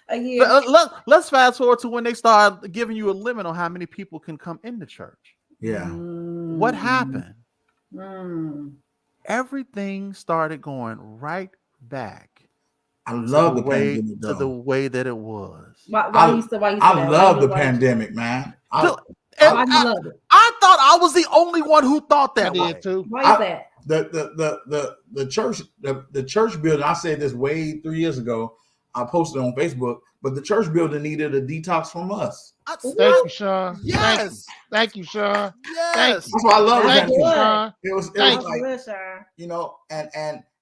[SPEAKER 3] A year.
[SPEAKER 1] Let's fast forward to when they start giving you a limit on how many people can come into church.
[SPEAKER 3] Yeah.
[SPEAKER 1] What happened? Everything started going right back.
[SPEAKER 3] I love the pandemic
[SPEAKER 1] to the way that it was.
[SPEAKER 3] I love the pandemic, man.
[SPEAKER 1] I thought I was the only one who thought that way.
[SPEAKER 2] Too.
[SPEAKER 4] Why is that?
[SPEAKER 3] The church building. I said this way 3 years ago. I posted on Facebook, but the church building needed a detox from us.
[SPEAKER 2] Thank you, Chaun.
[SPEAKER 1] Yes.
[SPEAKER 2] Thank you, Chaun.
[SPEAKER 1] Yes.
[SPEAKER 3] That's why I love it.
[SPEAKER 2] Thank you, Chaun.
[SPEAKER 3] It was like,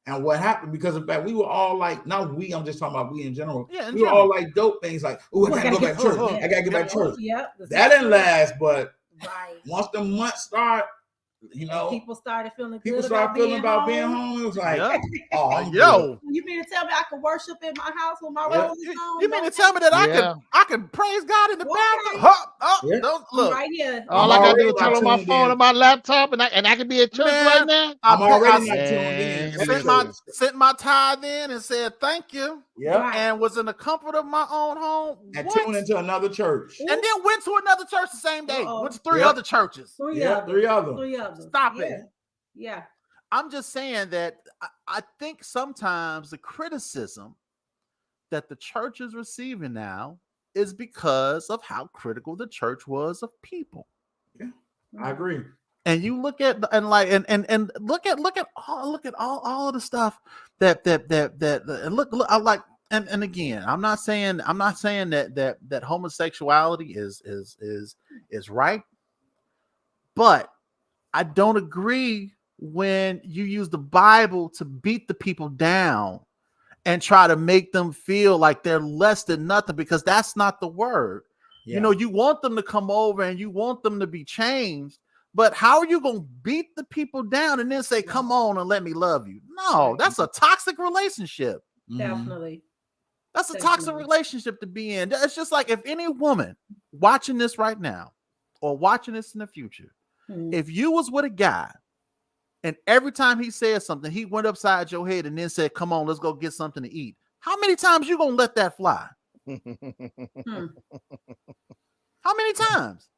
[SPEAKER 3] and what happened, because in fact we were all like, not we, I'm just talking about we in general.
[SPEAKER 1] Yeah,
[SPEAKER 3] we were all like dope things like, oh, I gotta go back to church. I gotta get back to church. That didn't last, but once the months start, you know,
[SPEAKER 4] people started feeling
[SPEAKER 3] people
[SPEAKER 4] good
[SPEAKER 3] start feeling about being
[SPEAKER 4] home.
[SPEAKER 3] home. It was like,
[SPEAKER 1] Yeah.
[SPEAKER 3] oh, I'm
[SPEAKER 1] Yo,
[SPEAKER 4] You mean to tell me I can worship in my house with my
[SPEAKER 3] Yeah.
[SPEAKER 4] rolling on?
[SPEAKER 1] you mean to tell me that I can praise God in the
[SPEAKER 4] Okay.
[SPEAKER 1] bathroom? Huh? Oh,
[SPEAKER 3] Yeah.
[SPEAKER 1] don't
[SPEAKER 4] I'm
[SPEAKER 1] look.
[SPEAKER 4] right here.
[SPEAKER 2] All
[SPEAKER 3] I'm
[SPEAKER 2] I gotta do
[SPEAKER 3] already
[SPEAKER 2] is turn on my
[SPEAKER 3] tuned
[SPEAKER 2] phone
[SPEAKER 3] in.
[SPEAKER 2] and my laptop, and I can be at church
[SPEAKER 1] Man,
[SPEAKER 2] right now.
[SPEAKER 3] I'm already
[SPEAKER 1] I
[SPEAKER 3] not tuned in.
[SPEAKER 1] sent my tithe in and said thank you.
[SPEAKER 3] Yep.
[SPEAKER 4] Right.
[SPEAKER 1] And was in the comfort of my own home.
[SPEAKER 3] And
[SPEAKER 1] What?
[SPEAKER 3] tuned into another church.
[SPEAKER 1] And then went to another church the same day.
[SPEAKER 4] Uh-oh.
[SPEAKER 1] Went to three
[SPEAKER 3] Yep.
[SPEAKER 1] other churches.
[SPEAKER 3] Three others.
[SPEAKER 1] Stop
[SPEAKER 4] yeah.
[SPEAKER 1] it.
[SPEAKER 4] Yeah.
[SPEAKER 1] I'm just saying that I think sometimes the criticism that the church is receiving now is because of how critical the church was of people.
[SPEAKER 3] Yeah, I agree.
[SPEAKER 1] And you look at and look at all of the stuff that look I like and again I'm not saying that homosexuality is right, but I don't agree when you use the Bible to beat the people down and try to make them feel like they're less than nothing, because that's not the word.
[SPEAKER 3] Yeah.
[SPEAKER 1] You know, you want them to come over and you want them to be changed, but how are you going to beat the people down and then say, come on and let me love you? No, that's a toxic relationship.
[SPEAKER 4] Definitely.
[SPEAKER 1] That's a toxic relationship to be in. It's just like if any woman watching this right now or watching this in the future, if you was with a guy and every time he said something, he went upside your head and then said, come on, let's go get something to eat. How many times you going to let that fly? How many times?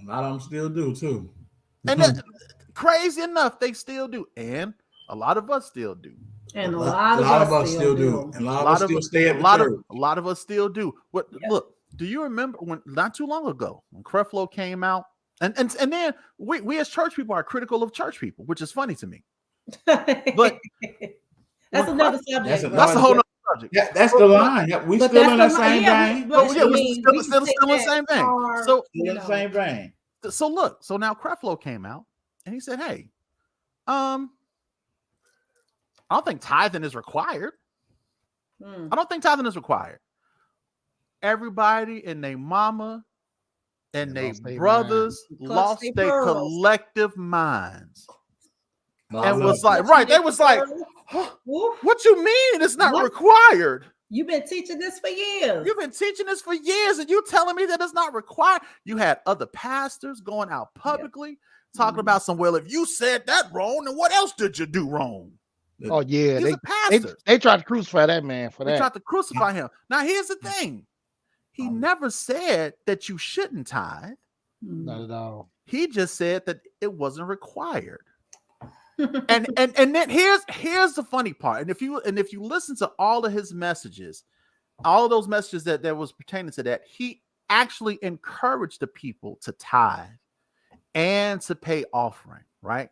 [SPEAKER 3] A lot of them still do too.
[SPEAKER 1] And that, crazy enough, they still do. And a lot of us still do.
[SPEAKER 4] And a lot of us still do.
[SPEAKER 3] And a lot of us still stay at the church.
[SPEAKER 1] A lot of us still do. What? Look, do you remember when not too long ago when Creflo came out? And then we as church people are critical of church people, which is funny to me. But
[SPEAKER 4] that's another subject.
[SPEAKER 1] That's a whole nother subject.
[SPEAKER 3] Yeah, that's the line. We still in that same vein.
[SPEAKER 1] We're still in the same vein. So
[SPEAKER 3] in the same vein.
[SPEAKER 1] So look, so now Creflo came out and he said, hey, I don't think tithing is required. I don't think tithing is required. Everybody and their mama and their brothers lost their collective minds. And was like, right, they was like, huh, what you mean it's not required?
[SPEAKER 4] You've been teaching this for years.
[SPEAKER 1] You've been teaching this for years, and you telling me that it's not required? You had other pastors going out publicly talking about some, well, if you said that wrong, then what else did you do wrong?
[SPEAKER 2] Oh, yeah.
[SPEAKER 1] They
[SPEAKER 2] tried to crucify that man for that.
[SPEAKER 1] They tried to crucify him. Now, here's the thing. He never said that you shouldn't tithe.
[SPEAKER 2] Not at all.
[SPEAKER 1] He just said that it wasn't required. and then here's the funny part. And if you listen to all of his messages, all of those messages that was pertaining to that, he actually encouraged the people to tithe and to pay offering, right?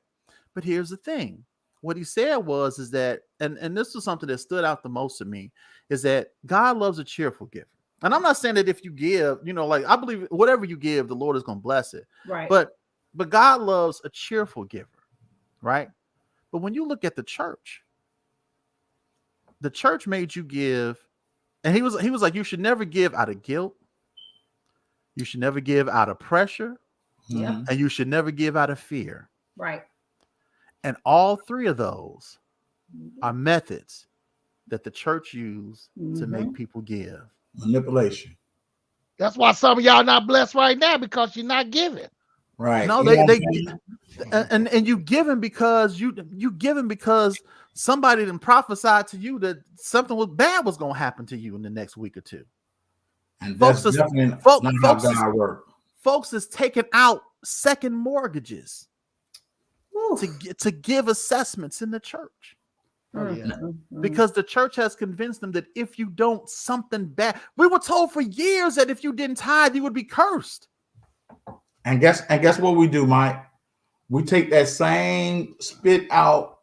[SPEAKER 1] But here's the thing. What he said is that, and this was something that stood out the most to me, is that God loves a cheerful giver. And I'm not saying that if you give, like I believe whatever you give, the Lord is going to bless it.
[SPEAKER 4] Right.
[SPEAKER 1] But God loves a cheerful giver, right? But when you look at the church made you give, and he was like, you should never give out of guilt. You should never give out of pressure.
[SPEAKER 4] Yeah.
[SPEAKER 1] And you should never give out of fear.
[SPEAKER 4] Right.
[SPEAKER 1] And all three of those are methods that the church used to make people give.
[SPEAKER 3] Manipulation.
[SPEAKER 2] That's why some of y'all not blessed right now, because you're not giving.
[SPEAKER 3] Right.
[SPEAKER 1] No, and you giving because you giving because somebody done prophesied to you that something bad was going to happen to you in the next week or two.
[SPEAKER 3] And that's definitely not how God works.
[SPEAKER 1] Folks is taking out second mortgages to give assessments in the church.
[SPEAKER 2] Oh, yeah.
[SPEAKER 1] Because the church has convinced them that if you don't, something bad. We were told for years that if you didn't tithe, you would be cursed.
[SPEAKER 3] And guess what we do, Mike? We take that same spit out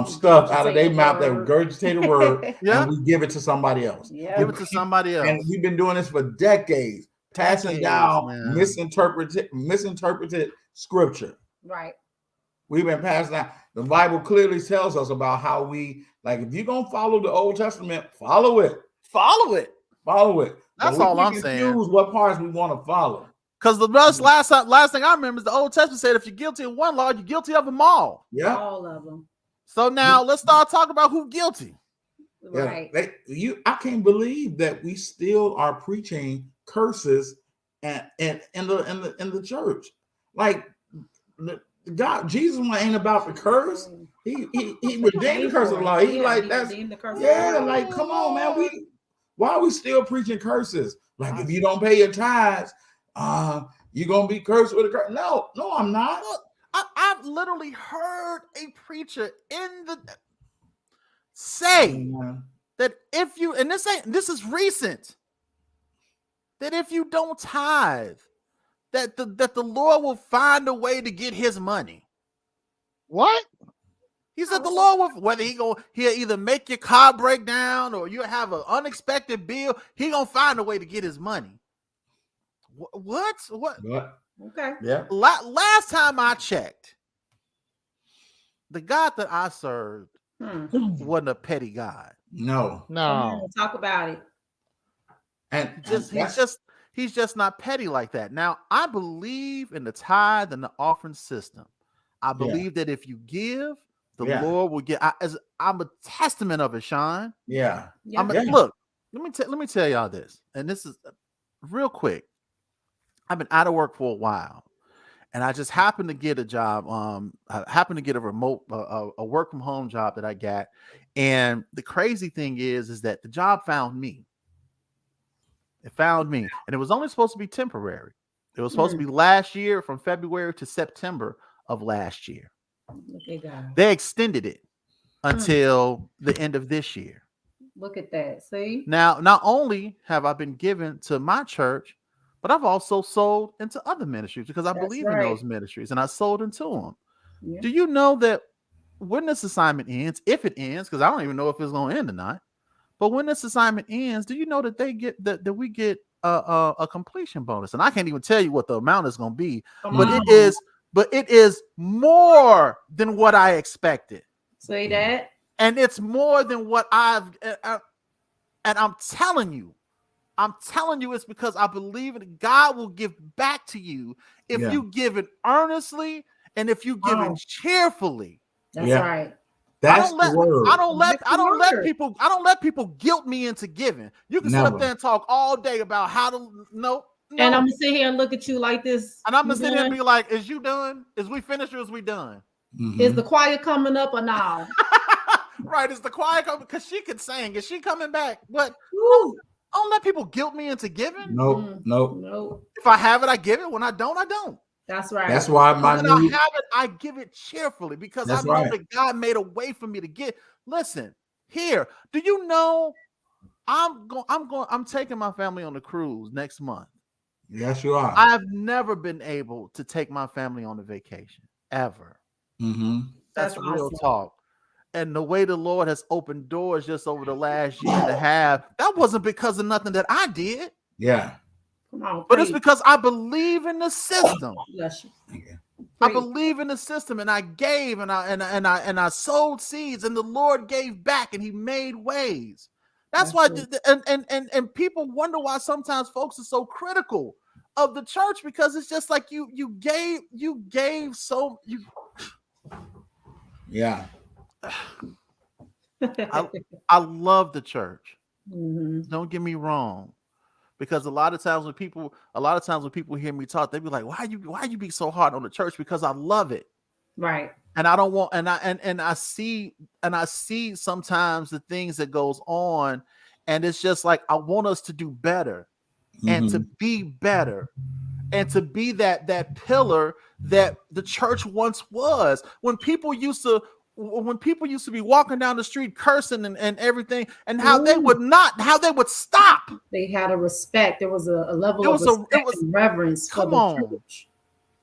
[SPEAKER 3] stuff out of their mouth, that regurgitated word, and we give it to somebody else.
[SPEAKER 4] Yeah.
[SPEAKER 1] Give it to somebody else.
[SPEAKER 3] And we've been doing this for decades, passing down misinterpreted scripture.
[SPEAKER 4] Right.
[SPEAKER 3] We've been passing down. The Bible clearly tells us about how we, like, if you're going to follow the Old Testament, follow it.
[SPEAKER 1] Follow it.
[SPEAKER 3] Follow it.
[SPEAKER 1] That's all I'm saying.
[SPEAKER 3] Choose what parts we want to follow.
[SPEAKER 1] Because the last thing I remember is the Old Testament said if you're guilty of one law, you're guilty of them all.
[SPEAKER 3] Yeah.
[SPEAKER 4] All of them.
[SPEAKER 1] So now let's start talking about who's guilty.
[SPEAKER 4] Right.
[SPEAKER 3] Yeah, I can't believe that we still are preaching curses and in the church. Like God, Jesus ain't about the curse. He redeemed the curse of the law. He like that's like come on, man. Why are we still preaching curses? Like if you don't pay your tithes, you're gonna be cursed with a curse. No, I'm not.
[SPEAKER 1] Look, I've literally heard a preacher say that if you, and this is recent, that if you don't tithe, that the Lord will find a way to get his money.
[SPEAKER 2] What?
[SPEAKER 1] He said the Lord will, whether he'll either make your car break down or you have an unexpected bill, he gonna find a way to get his money. What?
[SPEAKER 4] Okay.
[SPEAKER 3] Yeah.
[SPEAKER 1] Last time I checked, the God that I served wasn't a petty God.
[SPEAKER 3] No.
[SPEAKER 4] Talk about it.
[SPEAKER 3] And
[SPEAKER 1] he's just not petty like that. Now, I believe in the tithe and the offering system. I believe that if you give, the Lord will get. I'm a testament of it, Chaun.
[SPEAKER 3] Yeah.
[SPEAKER 1] Look, let me tell y'all this, and this is real quick. I've been out of work for a while, and I just happened to get a job. I happened to get a remote, a work from home job that I got. And the crazy thing is that the job found me. It found me, and it was only supposed to be temporary. It was supposed to be last year from February to September of last year.
[SPEAKER 4] Okay, God.
[SPEAKER 1] They extended it until the end of this year.
[SPEAKER 4] Look at that. See?
[SPEAKER 1] Now, not only have I been given to my church, but I've also sold into other ministries because I believe in those ministries, and I sold into them. Yeah. Do you know that when this assignment ends, if it ends, because I don't even know if it's going to end or not, but when this assignment ends, do you know that they get that we get a completion bonus? And I can't even tell you what the amount is going to be, but it is more than what I expected.
[SPEAKER 4] Say that.
[SPEAKER 1] And it's more than what and I'm telling you, it's because I believe that God will give back to you if you give it earnestly and if you give it cheerfully.
[SPEAKER 4] That's right.
[SPEAKER 3] That's the word.
[SPEAKER 1] I don't let people guilt me into giving. You can sit up there and talk all day about how to no.
[SPEAKER 4] And I'm gonna sit here and look at you like this.
[SPEAKER 1] And I'm gonna sit here and be like, is you done? Is we finished or is we done?
[SPEAKER 3] Mm-hmm.
[SPEAKER 4] Is the choir coming up or now?
[SPEAKER 1] Right, is the choir coming? Because she could sing. Is she coming back? But don't let people guilt me into giving.
[SPEAKER 3] Nope.
[SPEAKER 1] If I have it, I give it. When I don't, I don't.
[SPEAKER 4] That's right.
[SPEAKER 3] That's why
[SPEAKER 1] I have it, I give it cheerfully because I know that God made a way for me to get. Listen, here. Do you know I'm taking my family on a cruise next month.
[SPEAKER 3] Yes, you are.
[SPEAKER 1] I've never been able to take my family on a vacation ever.
[SPEAKER 3] Mm-hmm.
[SPEAKER 1] That's real talk. And the way the Lord has opened doors just over the last year and a half, that wasn't because of nothing that I did.
[SPEAKER 3] Yeah.
[SPEAKER 4] Come on,
[SPEAKER 1] but it's because I believe in the system.
[SPEAKER 4] Bless you.
[SPEAKER 1] I believe in the system, and I gave, and I sowed seeds, and the Lord gave back, and He made ways. That's why, and people wonder why sometimes folks are so critical of the church because it's just like you gave so you.
[SPEAKER 3] Yeah.
[SPEAKER 1] I love the church.
[SPEAKER 4] Mm-hmm.
[SPEAKER 1] Don't get me wrong, because a lot of times when people hear me talk, they be like, "Why you be so hard on the church?" Because I love it,
[SPEAKER 4] right?
[SPEAKER 1] And I don't want, and I see sometimes the things that goes on, and it's just like I want us to do better, and to be better, and to be that pillar that the church once was. When people used to be walking down the street cursing and everything, and how they would stop.
[SPEAKER 4] They had a respect. There was a level of respect and reverence for the church.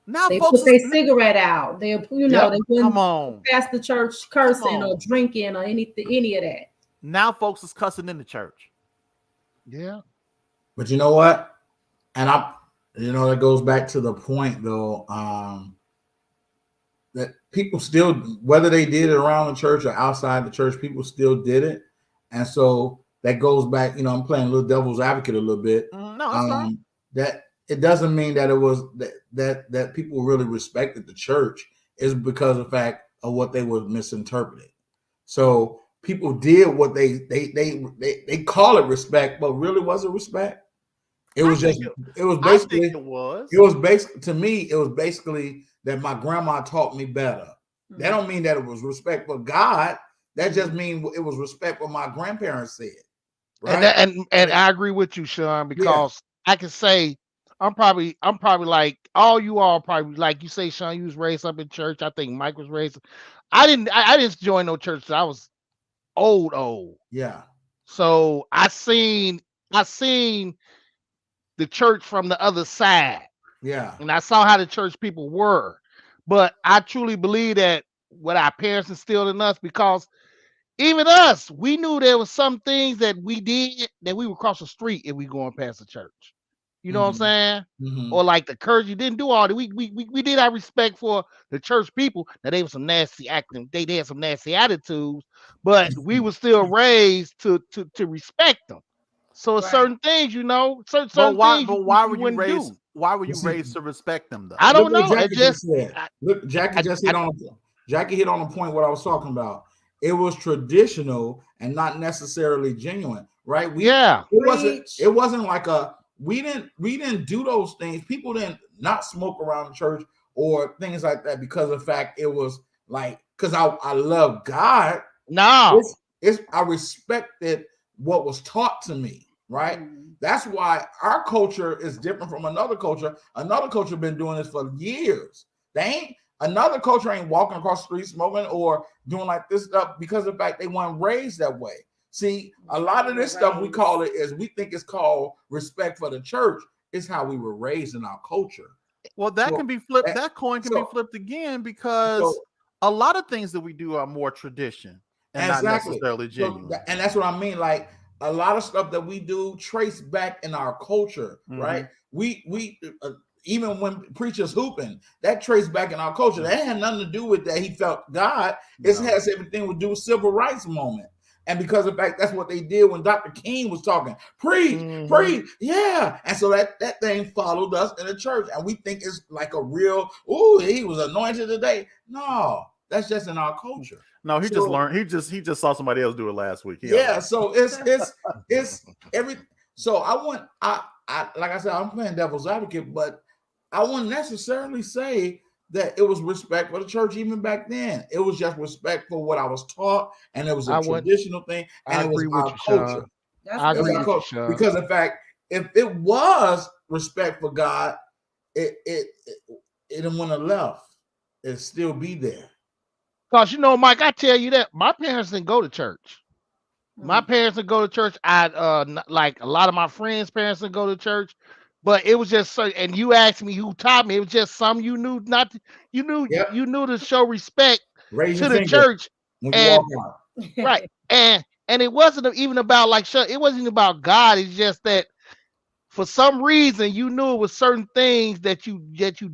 [SPEAKER 1] Now
[SPEAKER 4] they
[SPEAKER 1] folks
[SPEAKER 4] put their cigarette out. They they wouldn't pass the church cursing or drinking or any of that.
[SPEAKER 1] Now folks is cussing in the church.
[SPEAKER 2] Yeah.
[SPEAKER 3] But you know what? And that goes back to the point though, that people still, whether they did it around the church or outside the church, people still did it. And so that goes back, I'm playing a little devil's advocate a little bit.
[SPEAKER 1] No, that's fine.
[SPEAKER 3] That it doesn't mean that it was that people really respected the church. Is because of the fact of what they were misinterpreted. So people did what they call it respect, but really wasn't respect. It was just it was basically to me it was basically that my grandma taught me better. Mm-hmm. That don't mean that it was respect for God. That just means it was respect for my grandparents said. Right.
[SPEAKER 2] And I agree with you, Chaun, because I can say I'm probably like all you all probably like you say, Chaun, you was raised up in church. I think Mike was raised. I didn't join no church. I was old.
[SPEAKER 3] Yeah.
[SPEAKER 2] So I seen the church from the other side.
[SPEAKER 3] Yeah.
[SPEAKER 2] And I saw how the church people were. But I truly believe that what our parents instilled in us, because even us, we knew there was some things that we did that we would cross the street if we going past the church. You know what I'm saying? Mm-hmm. Or like the church, you didn't do all that. We did have respect for the church people. Now they were some nasty acting, they had some nasty attitudes, but we were still raised to respect them. So certain things, certain things.
[SPEAKER 1] But why were you raised? Why were you raised to respect them though?
[SPEAKER 2] I don't know.
[SPEAKER 3] Jackie Jackie hit on a point what I was talking about. It was traditional and not necessarily genuine, right? It wasn't like we didn't do those things. People didn't not smoke around the church or things like that because of the fact it was like because I love God.
[SPEAKER 2] No,
[SPEAKER 3] I respected what was taught to me, right? That's why our culture is different from another culture. Another culture been doing this for years. Another culture ain't walking across the street smoking or doing like this stuff because of the fact they weren't raised that way. See, a lot of this stuff we think it's called respect for the church. It's how we were raised in our culture.
[SPEAKER 1] Well, that can be flipped. That coin can be flipped again because a lot of things that we do are more tradition and not necessarily genuine.
[SPEAKER 3] And that's what I mean. Like a lot of stuff that we do trace back in our culture, right? We even when preachers hooping, that traced back in our culture. That had nothing to do with that he felt God. It has everything to do with civil rights moment. And because of the fact that's what they did when Dr. King was talking, preach, yeah. And so that thing followed us in the church. And we think it's like a real, he was anointed today. No, that's just in our culture.
[SPEAKER 1] No, he just learned. He just saw somebody else do it last week.
[SPEAKER 3] So it's every. So I like I said, I'm playing devil's advocate, but I wouldn't necessarily say that it was respect for the church even back then. It was just respect for what I was taught, and it was a traditional thing, and it was our culture.
[SPEAKER 2] I agree with you, Chaun.
[SPEAKER 3] Because in fact, if it was respect for God, it wouldn't have left. It'd still be there.
[SPEAKER 2] Because Mike, I tell you that my parents didn't go to church. My parents didn't go to church. Like a lot of my friends' parents didn't go to church. But it was just so, and you asked me who taught me. It was just some you knew you knew to show respect to the church, and right, and it wasn't even about it wasn't even about God. It's just that for some reason you knew it was certain things that you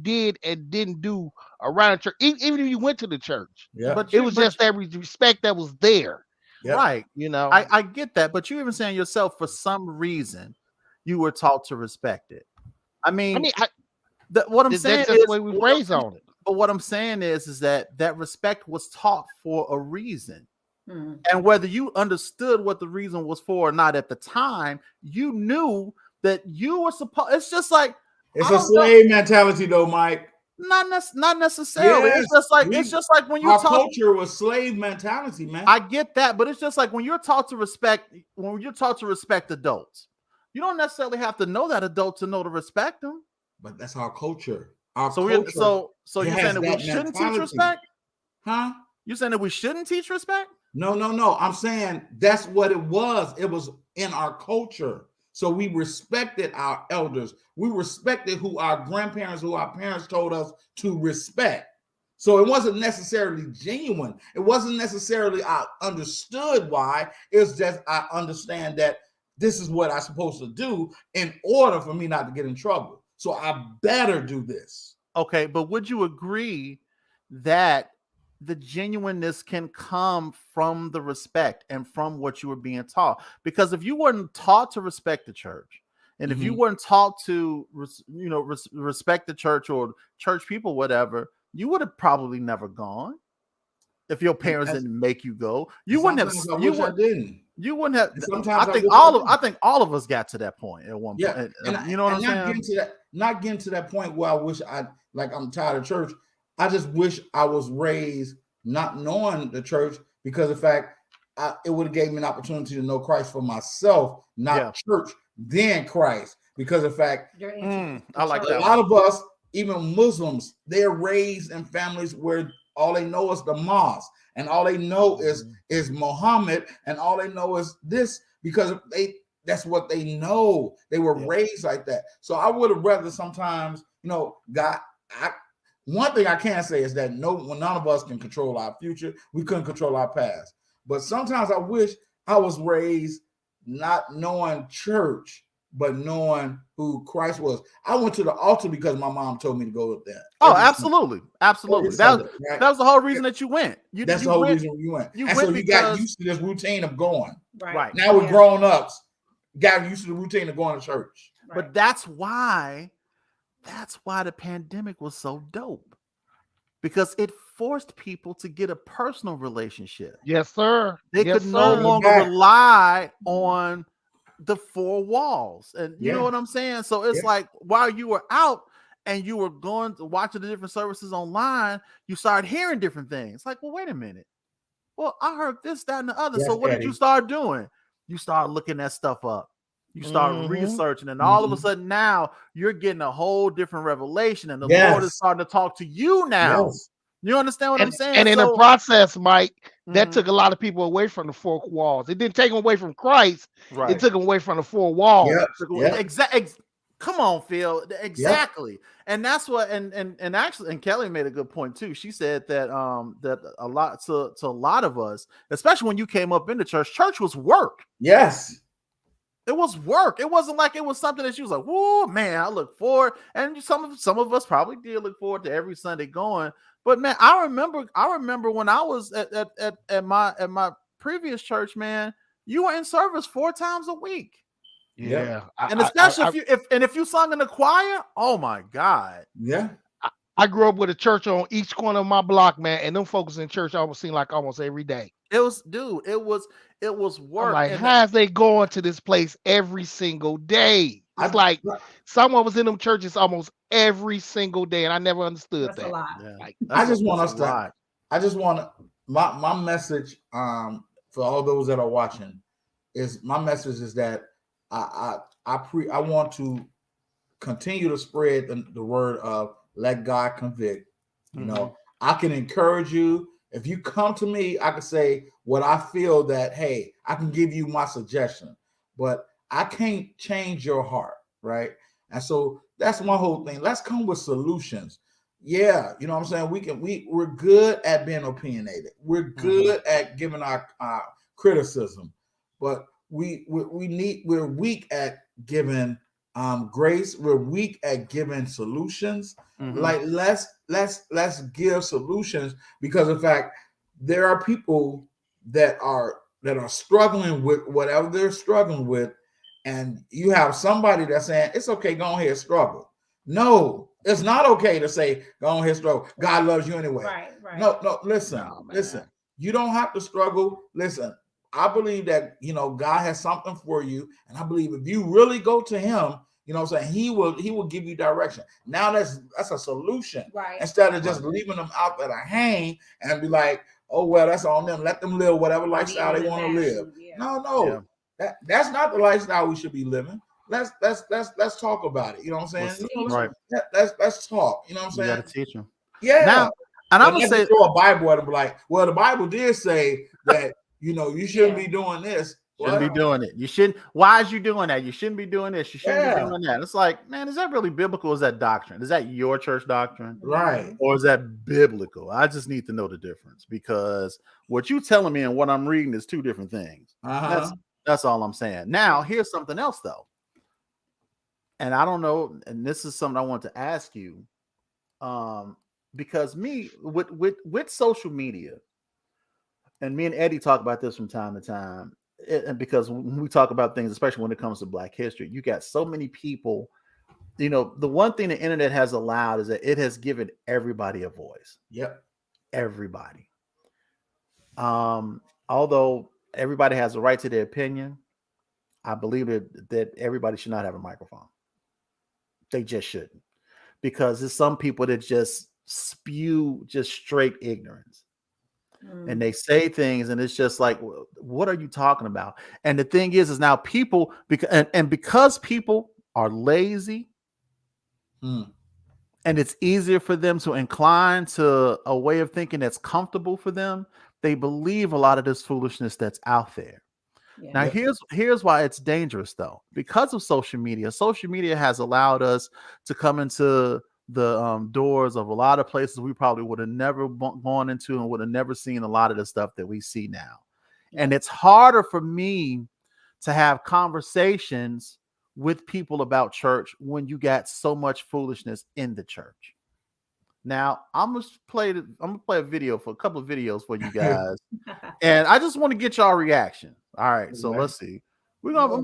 [SPEAKER 2] did and didn't do around the church, even if you went to the church.
[SPEAKER 3] Yeah,
[SPEAKER 2] but it was just that respect that was there,
[SPEAKER 1] right? I get that, but you even saying yourself for some reason. You were taught to respect it. What I'm saying is the way we raised on it. But what I'm saying is that respect was taught for a reason, and whether you understood what the reason was for or not at the time, you knew that you were supposed. It's just like
[SPEAKER 3] it's a slave mentality, though, Mike.
[SPEAKER 1] Not necessarily. Yes, it's just like when you
[SPEAKER 3] our culture was slave mentality, man.
[SPEAKER 1] I get that, but it's just like when you're taught to respect adults. You don't necessarily have to know that adult to know to respect them.
[SPEAKER 3] But that's our culture.
[SPEAKER 1] So you're saying that we shouldn't teach respect?
[SPEAKER 3] Huh?
[SPEAKER 1] You're saying that we shouldn't teach respect?
[SPEAKER 3] No. I'm saying that's what it was. It was in our culture. So we respected our elders. We respected who our grandparents, who our parents told us to respect. So it wasn't necessarily genuine. It wasn't necessarily I understood why. It's just I understand that this is what I'm supposed to do in order for me not to get in trouble. So I better do this.
[SPEAKER 1] Okay, but would you agree that the genuineness can come from the respect and from what you were being taught? Because if you weren't taught to respect the church And if you weren't taught to, respect the church or church people, whatever, you would have probably never gone. If your parents didn't make you go, you wouldn't have.
[SPEAKER 3] I wish I didn't.
[SPEAKER 1] You wouldn't have.
[SPEAKER 3] Sometimes
[SPEAKER 1] I think all of us got to that point at one point.
[SPEAKER 3] And
[SPEAKER 1] you know what I'm saying?
[SPEAKER 3] Not getting to that point where I wish I'm tired of church. I just wish I was raised not knowing the church, because of the fact it would have gave me an opportunity to know Christ for myself, not church, then Christ. Because of the fact,
[SPEAKER 1] I like that.
[SPEAKER 3] A lot of us, even Muslims, they're raised in families where all they know is the mosque, and all they know is Muhammad, and all they know is this, because that's what they know. They were raised like that. So I would have rather sometimes, one thing I can say is that none of us can control our future. We couldn't control our past. But sometimes I wish I was raised not knowing church, but knowing who Christ was. I went to the altar because my mom told me to go with that.
[SPEAKER 1] Oh, absolutely. Absolutely. That was the whole reason that you went.
[SPEAKER 3] That's the whole reason you went. And so you got used to this routine of going.
[SPEAKER 4] Right.
[SPEAKER 3] Now we're grown ups, got used to the routine of going to church.
[SPEAKER 1] Right. But that's why the pandemic was so dope. Because it forced people to get a personal relationship.
[SPEAKER 2] Yes, sir.
[SPEAKER 1] They could no longer rely on the four walls. And you know what I'm saying? So it's like, while you were out and you were going to watching the different services online, you started hearing different things. Like, well, wait a minute. Well, I heard this, that, and the other. So what did you start doing? You started looking that stuff up. You start researching, and all of a sudden now you're getting a whole different revelation, and the Lord is starting to talk to you now.
[SPEAKER 3] Yes.
[SPEAKER 1] You understand what I'm saying?
[SPEAKER 2] And in the process, Mike, that took a lot of people away from the four walls. It didn't take them away from Christ. Right. It took them away from the four walls.
[SPEAKER 1] Come on, Phil. Exactly. And that's what and actually, and Kelly made a good point too. She said that that a lot to a lot of us, especially when you came up into church was work.
[SPEAKER 3] Yes.
[SPEAKER 1] It was work. It wasn't like it was something that she was like, "Whoa, man, I look forward." And some of us probably did look forward to every Sunday going. But man, I remember when I was at my previous church, man, you were in service 4 times a week.
[SPEAKER 2] Yeah.
[SPEAKER 1] And especially if you sung in the choir, oh my God.
[SPEAKER 3] Yeah.
[SPEAKER 2] I grew up with a church on each corner of my block, man, and them folks in church almost seemed like almost every day.
[SPEAKER 1] It was work.
[SPEAKER 2] I'm like, how's they going to this place every single day? It's like someone was in them churches almost every single day, and I never understood that.
[SPEAKER 4] A lot.
[SPEAKER 1] Yeah.
[SPEAKER 4] Like,
[SPEAKER 3] I just want my message for all those that are watching is my message is that I want to continue to spread the word of let God convict. You know, I can encourage you. If you come to me, I can say what I feel that, hey, I can give you my suggestion, but I can't change your heart, right? And so that's my whole thing. Let's come with solutions. Yeah, you know what I'm saying? We're good at being opinionated. We're good at giving our criticism, but we're weak at giving grace. We're weak at giving solutions. Like let's give solutions, because in fact there are people that are struggling with whatever they're struggling with, and you have somebody that's saying it's okay, go ahead, struggle. No, it's not okay to say go ahead, struggle. God loves you anyway. Right. No, listen. You don't have to struggle. Listen, I believe that God has something for you, and I believe if you really go to Him, you know what I'm saying, He will give you direction. Now that's a solution, right? Instead of just leaving them out there to hang and be like, oh well, that's on them. Let them live whatever lifestyle they want to live. Yeah. No, that's not the lifestyle we should be living. Let's talk about it. You know what I'm saying?
[SPEAKER 1] Right.
[SPEAKER 3] Let's talk. You know what I'm saying?
[SPEAKER 1] You got to teach them.
[SPEAKER 3] Yeah.
[SPEAKER 1] Now, and I'm gonna say,
[SPEAKER 3] throw a Bible at them, like, well, the Bible did say that you shouldn't be doing this.
[SPEAKER 1] Shouldn't be doing it. You shouldn't. Why is you doing that? You shouldn't be doing this. You shouldn't be doing that. It's like, man, is that really biblical? Is that doctrine? Is that your church doctrine?
[SPEAKER 3] Right.
[SPEAKER 1] Or is that biblical? I just need to know the difference, because what you telling me and what I'm reading is 2 different things. That's all I'm saying. Now, here's something else though. And I don't know, and this is something I want to ask you. Because me with social media, and me and Eddie talk about this from time to time, and because when we talk about things, especially when it comes to Black history, you got so many people. The one thing the internet has allowed is that it has given everybody a voice.
[SPEAKER 3] Yep.
[SPEAKER 1] Everybody. Although everybody has a right to their opinion, I believe that everybody should not have a microphone. They just shouldn't, because there's some people that just spew just straight ignorance. And they say things, and it's just like, what are you talking about? And the thing is now people, because people are lazy, and it's easier for them to incline to a way of thinking that's comfortable for them, they believe a lot of this foolishness that's out there. Yeah. Now, here's why it's dangerous, though. Because of social media has allowed us to come into the doors of a lot of places we probably would have never gone into and would have never seen a lot of the stuff that we see now. Yeah. And it's harder for me to have conversations with people about church when you got so much foolishness in the church. Now, I'm gonna play a video for a couple of videos for you guys, and I just want to get y'all reaction. All right, so let's see. We're gonna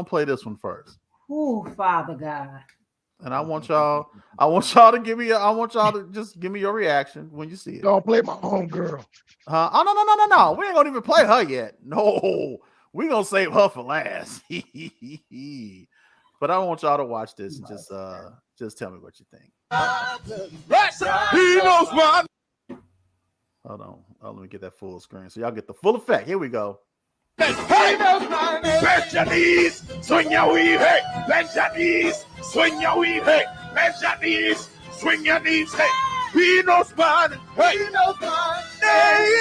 [SPEAKER 1] play this one first.
[SPEAKER 4] Oh, Father God.
[SPEAKER 1] And I want y'all to just give me your reaction when you see it.
[SPEAKER 2] Don't play my home girl.
[SPEAKER 1] Oh, no. We ain't gonna even play her yet. No, we're gonna save her for last. But I want y'all to watch this and just tell me what you think. He knows what. Hold on. Let me get that full screen so y'all get the full effect. Here we go. Bend your knees, swing your weave, hey. Bend your knees, swing your weave, hey. Bend your knees, swing your knees, hey. He knows man, hey. He knows man. Hey.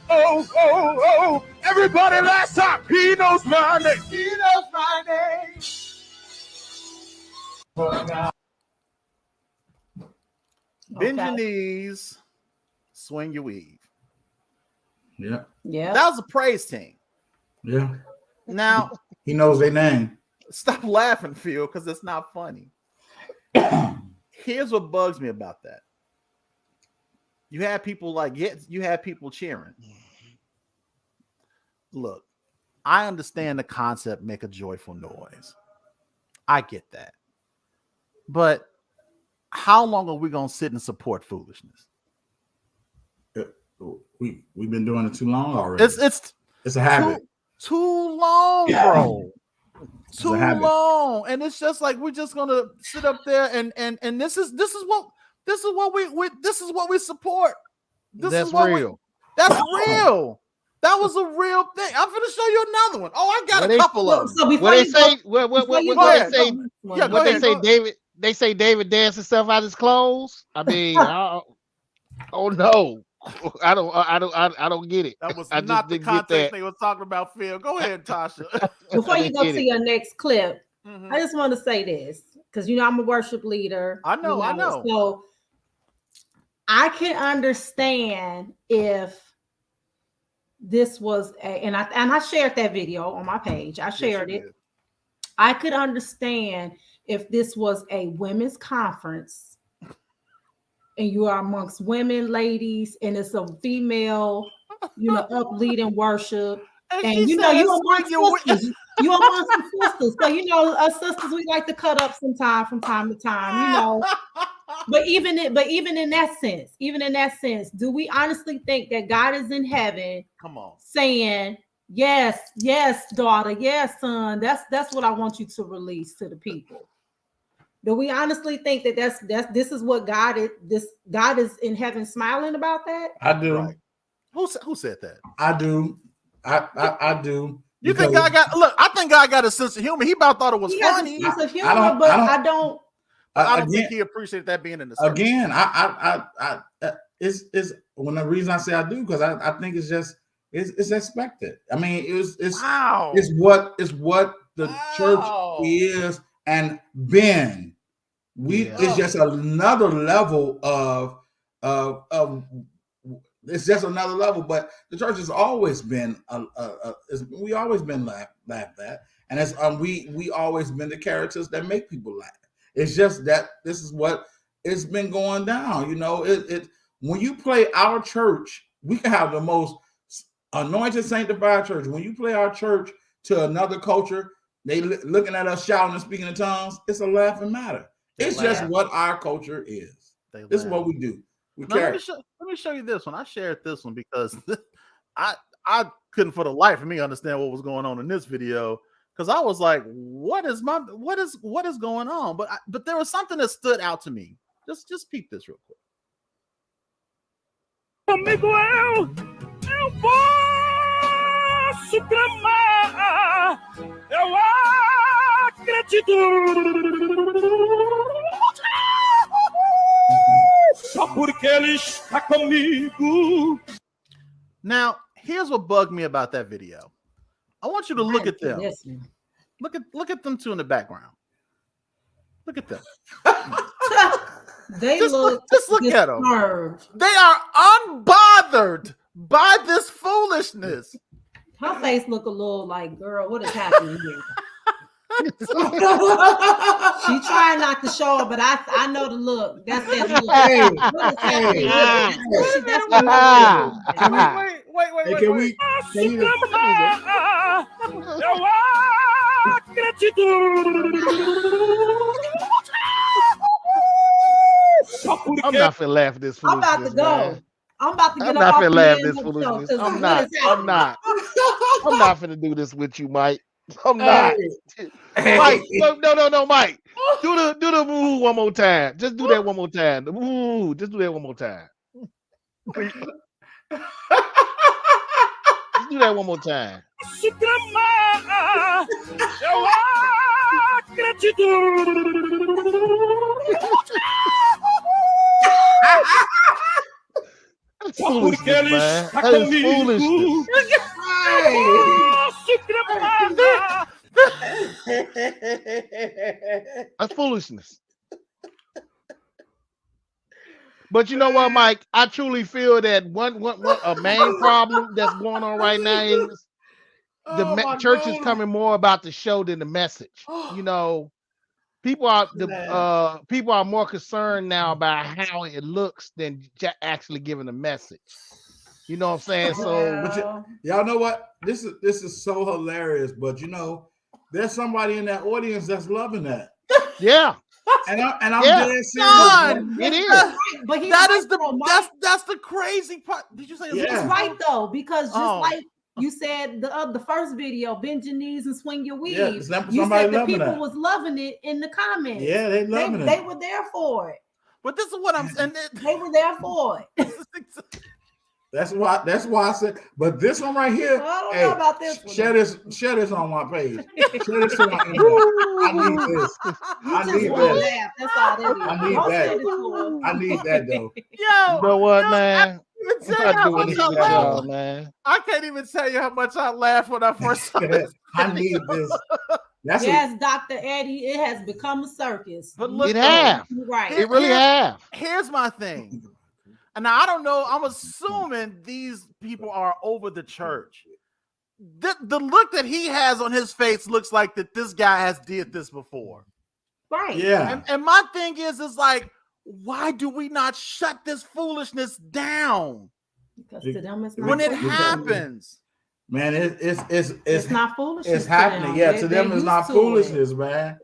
[SPEAKER 1] Oh. Everybody last time. He knows my name. He knows my name. Bend your knees, swing your weave.
[SPEAKER 3] Yeah.
[SPEAKER 1] That was a praise team.
[SPEAKER 3] Yeah.
[SPEAKER 1] Now
[SPEAKER 3] he knows their name.
[SPEAKER 1] Stop laughing, Phil, because it's not funny. Here's what bugs me about that. You have people cheering. Look, I understand the concept, make a joyful noise. I get that. But how long are we going to sit and support foolishness?
[SPEAKER 3] We've been doing it too long already. It's a habit.
[SPEAKER 1] Too long, bro. Too long. And it's just like we're just going to sit up there and this is what we support.
[SPEAKER 2] That's real.
[SPEAKER 1] That's real. That was a real thing. I'm going to show you another one. Oh, I got a couple of them.
[SPEAKER 2] So what they say, they say David danced himself out his clothes. I mean, oh no. I don't get it.
[SPEAKER 1] That was not the context they were talking about, Phil. Go ahead, Tasha.
[SPEAKER 4] Before you go to your next clip, I just want to say this because I'm a worship leader.
[SPEAKER 1] I know.
[SPEAKER 4] So I can understand if this was and I shared that video on my page. I shared it. I could understand if this was a women's conference and you are amongst women, ladies, and it's a female, up leading worship. And you amongst sisters. You amongst some sisters. So us sisters, we like to cut up from time to time, But even in that sense, do we honestly think that God is in heaven?
[SPEAKER 1] Come on,
[SPEAKER 4] saying, yes, daughter, yes, son. That's what I want you to release to the people. Do we honestly think that this is what God is? God is in heaven smiling about that?
[SPEAKER 3] I do.
[SPEAKER 1] Right. Who said that?
[SPEAKER 3] I do. I do.
[SPEAKER 1] You think God got? Look, I think God got a sense of humor. He about thought it was funny.
[SPEAKER 4] He has a sense of humor, but I don't.
[SPEAKER 1] I don't think he appreciated that being in the service.
[SPEAKER 3] Again, it's when the reason I say I do because I think it's expected. I mean, it's what the church is and been. It's just another level of it's just another level. But the church has always been we always been laughed at, and it's we always been the characters that make people laugh. It's just that this is what it's been going down. when you play our church, we can have the most anointed, sanctified church. When you play our church to another culture, they looking at us shouting and speaking in tongues. It's a laughing matter. It's just what our culture is. This is what we do.
[SPEAKER 1] Let me show you this one. I shared this one because I couldn't for the life of me understand what was going on in this video, because I was like, what is going on? But there was something that stood out to me. Just peep this real quick.
[SPEAKER 5] Miguel, eu posso clamar, eu acredito. Só porque ele está comigo.
[SPEAKER 1] Now, here's what bugged me about that video. I want you to look at them. Look at them two in the background. Look at them. Just look at them. They are unbothered by this foolishness.
[SPEAKER 4] Her face look a little like, girl, what is happening here? She trying not to show it, but I know the look. That's that look. What is happening?
[SPEAKER 3] Wait. Can we?
[SPEAKER 2] I'm not finna laugh at this foolishness.
[SPEAKER 4] I'm about to go.
[SPEAKER 2] Man.
[SPEAKER 4] I'm about to get
[SPEAKER 2] I'm
[SPEAKER 4] up
[SPEAKER 2] not
[SPEAKER 4] off
[SPEAKER 2] finna
[SPEAKER 4] the
[SPEAKER 2] laugh
[SPEAKER 4] end
[SPEAKER 2] this
[SPEAKER 4] of the
[SPEAKER 2] foolishness.
[SPEAKER 4] show,
[SPEAKER 2] I'm not finna do this with you, Mike. I'm not. Mike, no, Mike. Do the woo one more time. Just do that one more time. The woo, just do that one more time. Just do that one more time. That's foolishness, man. That is foolishness. That's foolishness. But you know what, Mike? I truly feel that one a main problem that's going on right now is the church is coming more about the show than the message. You know, people are more concerned now about how it looks than actually giving a message. You know what I'm saying? So,
[SPEAKER 3] y'all know what? This is so hilarious. But you know, there's somebody in that audience that's loving that.
[SPEAKER 2] Yeah.
[SPEAKER 3] And I'm dead serious.
[SPEAKER 2] It is.
[SPEAKER 4] But
[SPEAKER 1] that's the crazy part. Did you say
[SPEAKER 4] he's right though? Because just like you said, the first video, bend your knees and swing your weave. You said the people was loving it in the comments.
[SPEAKER 3] Yeah, they loving it.
[SPEAKER 4] They were there for it.
[SPEAKER 1] But this is what I'm saying.
[SPEAKER 4] They were there for it.
[SPEAKER 3] That's why I said. But this one right here,
[SPEAKER 4] I don't know about this one.
[SPEAKER 3] Share this on my page. Share this to my inbox. I need this. I need that.
[SPEAKER 4] That's all that is.
[SPEAKER 3] I need that. I need that though.
[SPEAKER 1] Yo,
[SPEAKER 2] you know what, man?
[SPEAKER 1] I can't even tell you how much I laughed when I first saw this.
[SPEAKER 3] I need this.
[SPEAKER 4] Yes, Dr. Eddie, it has become a circus.
[SPEAKER 1] But look,
[SPEAKER 2] it has.
[SPEAKER 4] Right.
[SPEAKER 2] It really has.
[SPEAKER 1] Here's my thing. And now I don't know. I'm assuming these people are over the church. The look that he has on his face looks like that this guy has did this before.
[SPEAKER 4] Right.
[SPEAKER 3] Yeah.
[SPEAKER 1] And my thing is like, why do we not shut this foolishness down?
[SPEAKER 4] Because to them it's not
[SPEAKER 1] when it happens.
[SPEAKER 3] Man, it's
[SPEAKER 4] not foolishness.
[SPEAKER 3] It's happening. Yeah, to them it's not foolishness, man.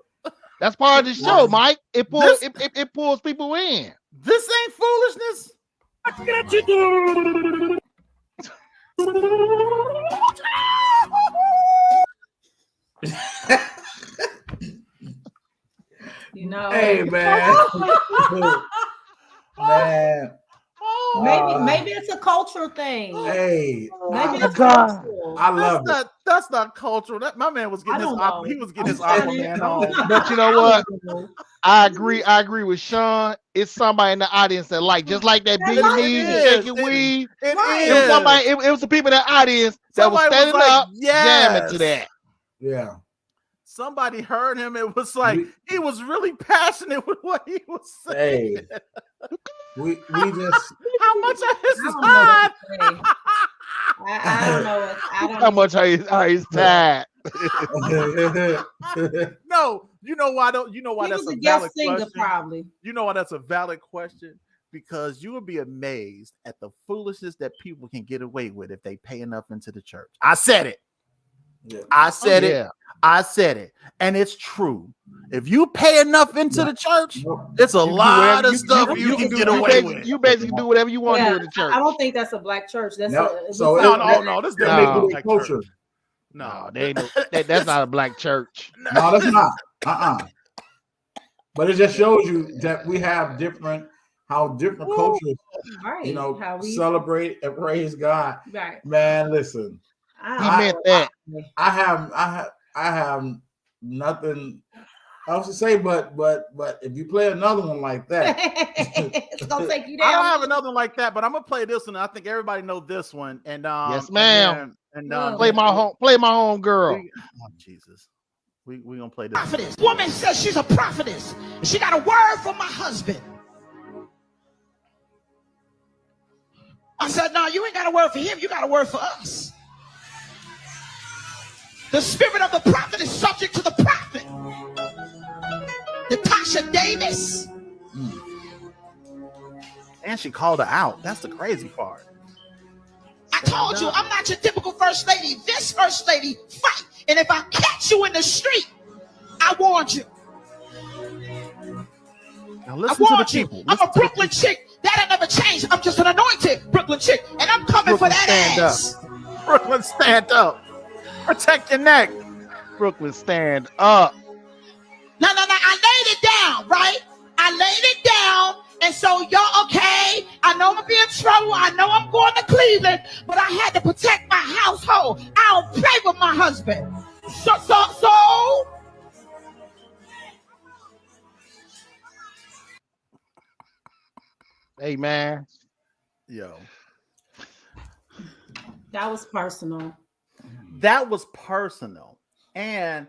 [SPEAKER 2] That's part of the show, Mike. It pulls people in.
[SPEAKER 1] This ain't foolishness.
[SPEAKER 4] You know,
[SPEAKER 3] hey man, man.
[SPEAKER 4] Maybe it's a cultural thing.
[SPEAKER 3] Hey,
[SPEAKER 4] maybe it's cultural.
[SPEAKER 3] I love it.
[SPEAKER 1] That's not cultural. That my man was getting he was getting his Aquaman on.
[SPEAKER 2] But you know what? I agree with Chaun. It's somebody in the audience that just like that big knees and shaking weave. It was the people in the audience that was standing up, jamming to that.
[SPEAKER 3] Yeah.
[SPEAKER 1] Somebody heard him. It was like he was really passionate with what he was saying.
[SPEAKER 3] Hey, we just
[SPEAKER 1] how much of his time?
[SPEAKER 4] I don't know.
[SPEAKER 2] How much are his time?
[SPEAKER 1] No, you know why? You know why that's a valid question.
[SPEAKER 4] Probably.
[SPEAKER 1] You know why that's a valid question? because you will be amazed at the foolishness that people can get away with if they pay enough into the church. I said it.
[SPEAKER 3] Yeah.
[SPEAKER 1] I said it. I said it. And it's true. If you pay enough into the church, it's a lot of stuff you can get away with.
[SPEAKER 2] You basically do whatever you want to do in the church.
[SPEAKER 4] I don't think that's a black church. That's
[SPEAKER 1] no.
[SPEAKER 4] This
[SPEAKER 1] This is
[SPEAKER 2] no.
[SPEAKER 1] culture.
[SPEAKER 2] No, they ain't that's not a black church.
[SPEAKER 3] No, that's not. But it just shows you that we have different cultures,
[SPEAKER 4] right?
[SPEAKER 3] You know, how we celebrate and praise God.
[SPEAKER 4] Right,
[SPEAKER 3] man. Listen,
[SPEAKER 2] he meant that.
[SPEAKER 3] I have nothing else to say, but if you play another one like that,
[SPEAKER 4] it's gonna take you down.
[SPEAKER 1] I don't have another one like that, but I'm gonna play this one. I think everybody know this one. And
[SPEAKER 2] yes, ma'am.
[SPEAKER 1] And
[SPEAKER 2] play my home girl.
[SPEAKER 1] Jesus. We gonna play this.
[SPEAKER 6] Prophetess. Woman says she's a prophetess. She got a word for my husband. I said, no, you ain't got a word for him. You got a word for us. The spirit of the prophet is subject to the prophet. Natasha Davis.
[SPEAKER 1] And she called her out. That's the crazy part.
[SPEAKER 6] I told you, I'm not your typical first lady. This first lady fight. And if I catch you in the street, I warned you.
[SPEAKER 1] Now listen to the people.
[SPEAKER 6] I'm a Brooklyn chick. That'll never change. I'm just an anointed Brooklyn chick. And I'm coming Brooklyn for that ass.
[SPEAKER 1] Up. Brooklyn, stand up. Protect your neck.
[SPEAKER 2] Brooklyn, stand up.
[SPEAKER 6] No. I laid it down, right? I laid it down. And so y'all, okay, I know I'm gonna be in trouble. I know I'm going to Cleveland, but I had to protect my household. I don't play with my husband. So.
[SPEAKER 2] Hey, man.
[SPEAKER 1] Yo.
[SPEAKER 4] That was personal.
[SPEAKER 1] That was personal. And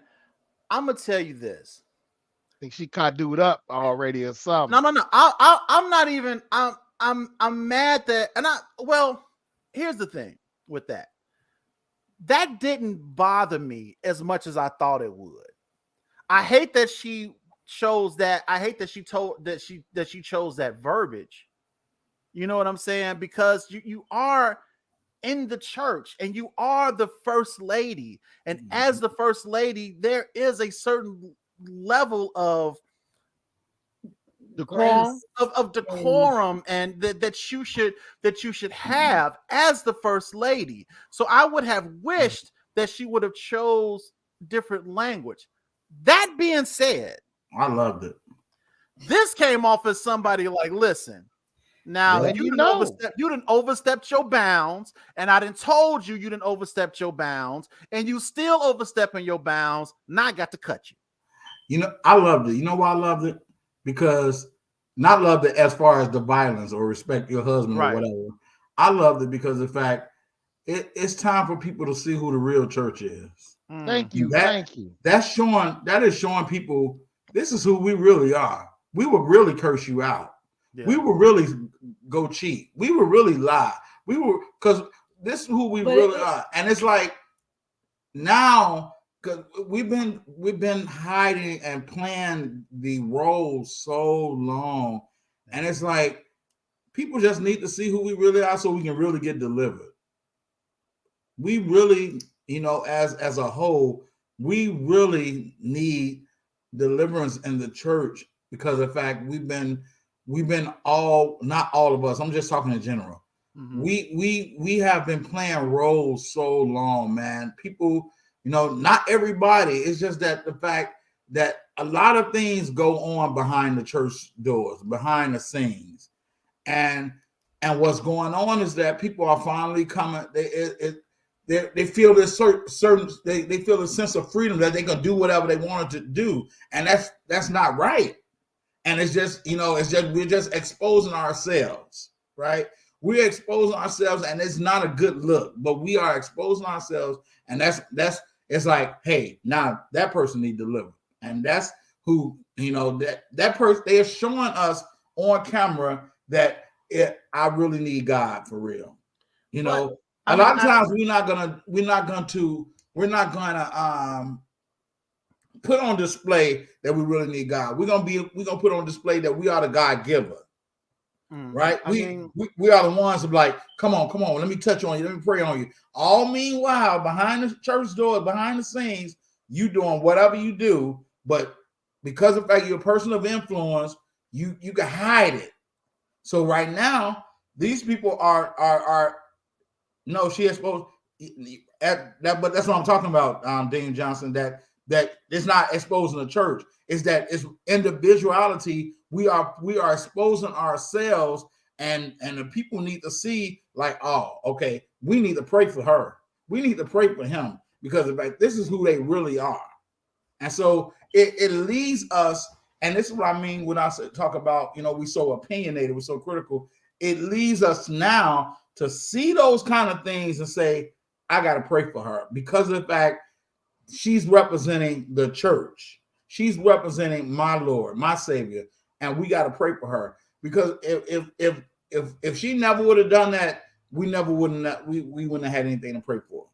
[SPEAKER 1] I'm gonna tell you this.
[SPEAKER 2] I think she caught dude up already or something.
[SPEAKER 1] No. I'm not even. I'm mad that. Well, here's the thing with that. That didn't bother me as much as I thought it would. I hate that she chose that. I hate that she chose that verbiage. You know what I'm saying? Because you are in the church and you are the first lady, and as the first lady, there is a certain level of
[SPEAKER 2] decorum,
[SPEAKER 1] of decorum, and that you should have as the first lady. So I would have wished that she would have chose different language. That being said,
[SPEAKER 3] I loved it.
[SPEAKER 1] This came off as somebody like, listen, now you didn't overstep your bounds, and I done told you didn't overstep your bounds, and you still overstepping your bounds. Now I got to cut you.
[SPEAKER 3] You know, I loved it. You know why I loved it? Because not loved it as far as the violence or respect your husband or whatever. I loved it because of the fact it's time for people to see who the real church is.
[SPEAKER 2] Thank you. Thank you.
[SPEAKER 3] That is showing people this is who we really are. We will really curse you out. Yeah. We will really go cheat. We will really lie. Because this is who we really are. And it's like now, because we've been hiding and playing the role so long, and it's like people just need to see who we really are so we can really get delivered. We really, as a whole, we really need deliverance in the church because of the fact we've been all, not all of us, I'm just talking in general. Mm-hmm. We have been playing roles so long, man. People, not everybody. It's just that the fact that a lot of things go on behind the church doors, behind the scenes, and what's going on is that people are finally coming. They feel this certain they feel a sense of freedom that they can do whatever they wanted to do, and that's not right. And it's just we're just exposing ourselves, right? We're exposing ourselves, and it's not a good look. But we are exposing ourselves, and that's. It's like, hey, now that person needs delivered. And that's who, that person, they are showing us on camera that I really need God for real. A lot of times we're not gonna put on display that we really need God. We're gonna put on display that we are the God giver. right?
[SPEAKER 1] I mean,
[SPEAKER 3] we are the ones of like, come on, let me touch on you, let me pray on you. All meanwhile, behind the church door, behind the scenes, you doing whatever you do, but because of the fact you're a person of influence, you can hide it. So right now, these people are no, she exposed at that, but that's what I'm talking about, Dean Johnson. That it's not exposing the church. Is that it's individuality. We are exposing ourselves, and the people need to see like, oh, okay, we need to pray for her. We need to pray for him because like this is who they really are. And so it leads us, and this is what I mean when I talk about, we so opinionated, we're so critical. It leads us now to see those kind of things and say, I got to pray for her because of the fact she's representing the church. She's representing my Lord, my Savior, and we got to pray for her because if she never would have done that, we wouldn't have had anything to pray for.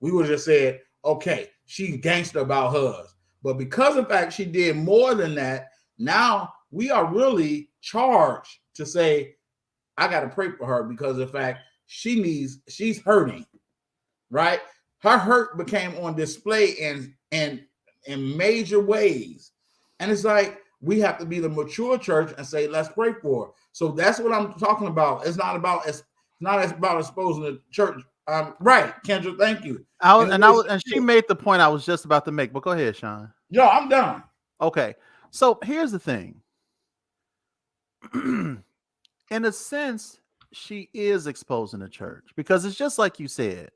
[SPEAKER 3] We would have just said, okay, she's gangster about hers. But because of the fact she did more than that, now we are really charged to say, I got to pray for her because of the fact she's hurting, right? Her hurt became on display in major ways. And it's like, we have to be the mature church and say, let's pray for her. So that's what I'm talking about. It's not about exposing the church. Right, Kendra, thank you.
[SPEAKER 1] And she made the point I was just about to make, but go ahead, Chaun.
[SPEAKER 3] No, I'm done.
[SPEAKER 1] Okay. So here's the thing. In a sense, she is exposing the church because it's just like you said.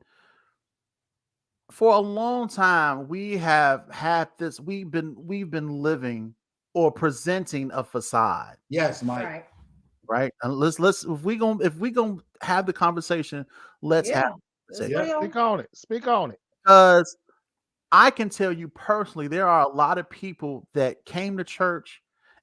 [SPEAKER 1] For a long time, we have had this. We've been living or presenting a facade.
[SPEAKER 3] Yes, Mike.
[SPEAKER 1] Right. And let's if we gonna have the conversation, let's have
[SPEAKER 2] Speak on it.
[SPEAKER 1] Because I can tell you personally, there are a lot of people that came to church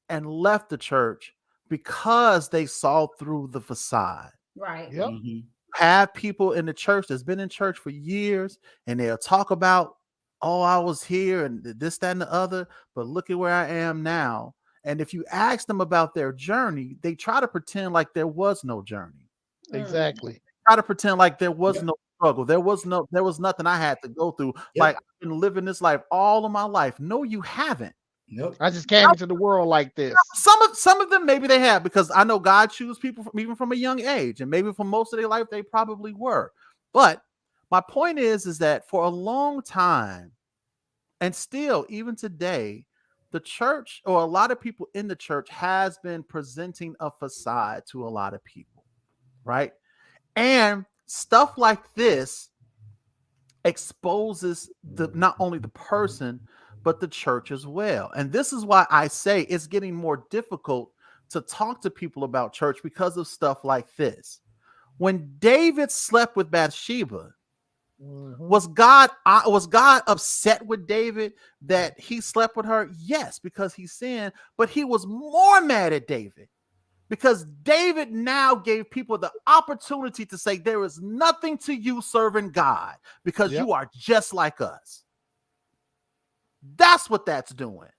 [SPEAKER 1] and left the church because they saw through the facade.
[SPEAKER 4] Right.
[SPEAKER 2] Yep.
[SPEAKER 3] Mm-hmm.
[SPEAKER 1] Have people in the church that's been in church for years and they'll talk about, oh, I was here and this, that, and the other, but look at where I am now. And if you ask them about their journey, they try to pretend like there was no journey.
[SPEAKER 2] Exactly.
[SPEAKER 1] Try to pretend like there was no struggle. There was nothing I had to go through. Like I've been living this life all of my life. No, you haven't.
[SPEAKER 3] Nope.
[SPEAKER 2] I just came into the world like this.
[SPEAKER 1] Some of them maybe they have, because I know God chooses people even from a young age, and maybe for most of their life they probably were. But my point is that for a long time, and still even today, the church or a lot of people in the church has been presenting a facade to a lot of people, right? And stuff like this exposes not only the person, but the church as well. And this is why I say it's getting more difficult to talk to people about church because of stuff like this. When David slept with Bathsheba, was God upset with David that he slept with her? Yes, because he sinned, but he was more mad at David because David now gave people the opportunity to say there is nothing to you serving God because you are just like us. That's what that's doing.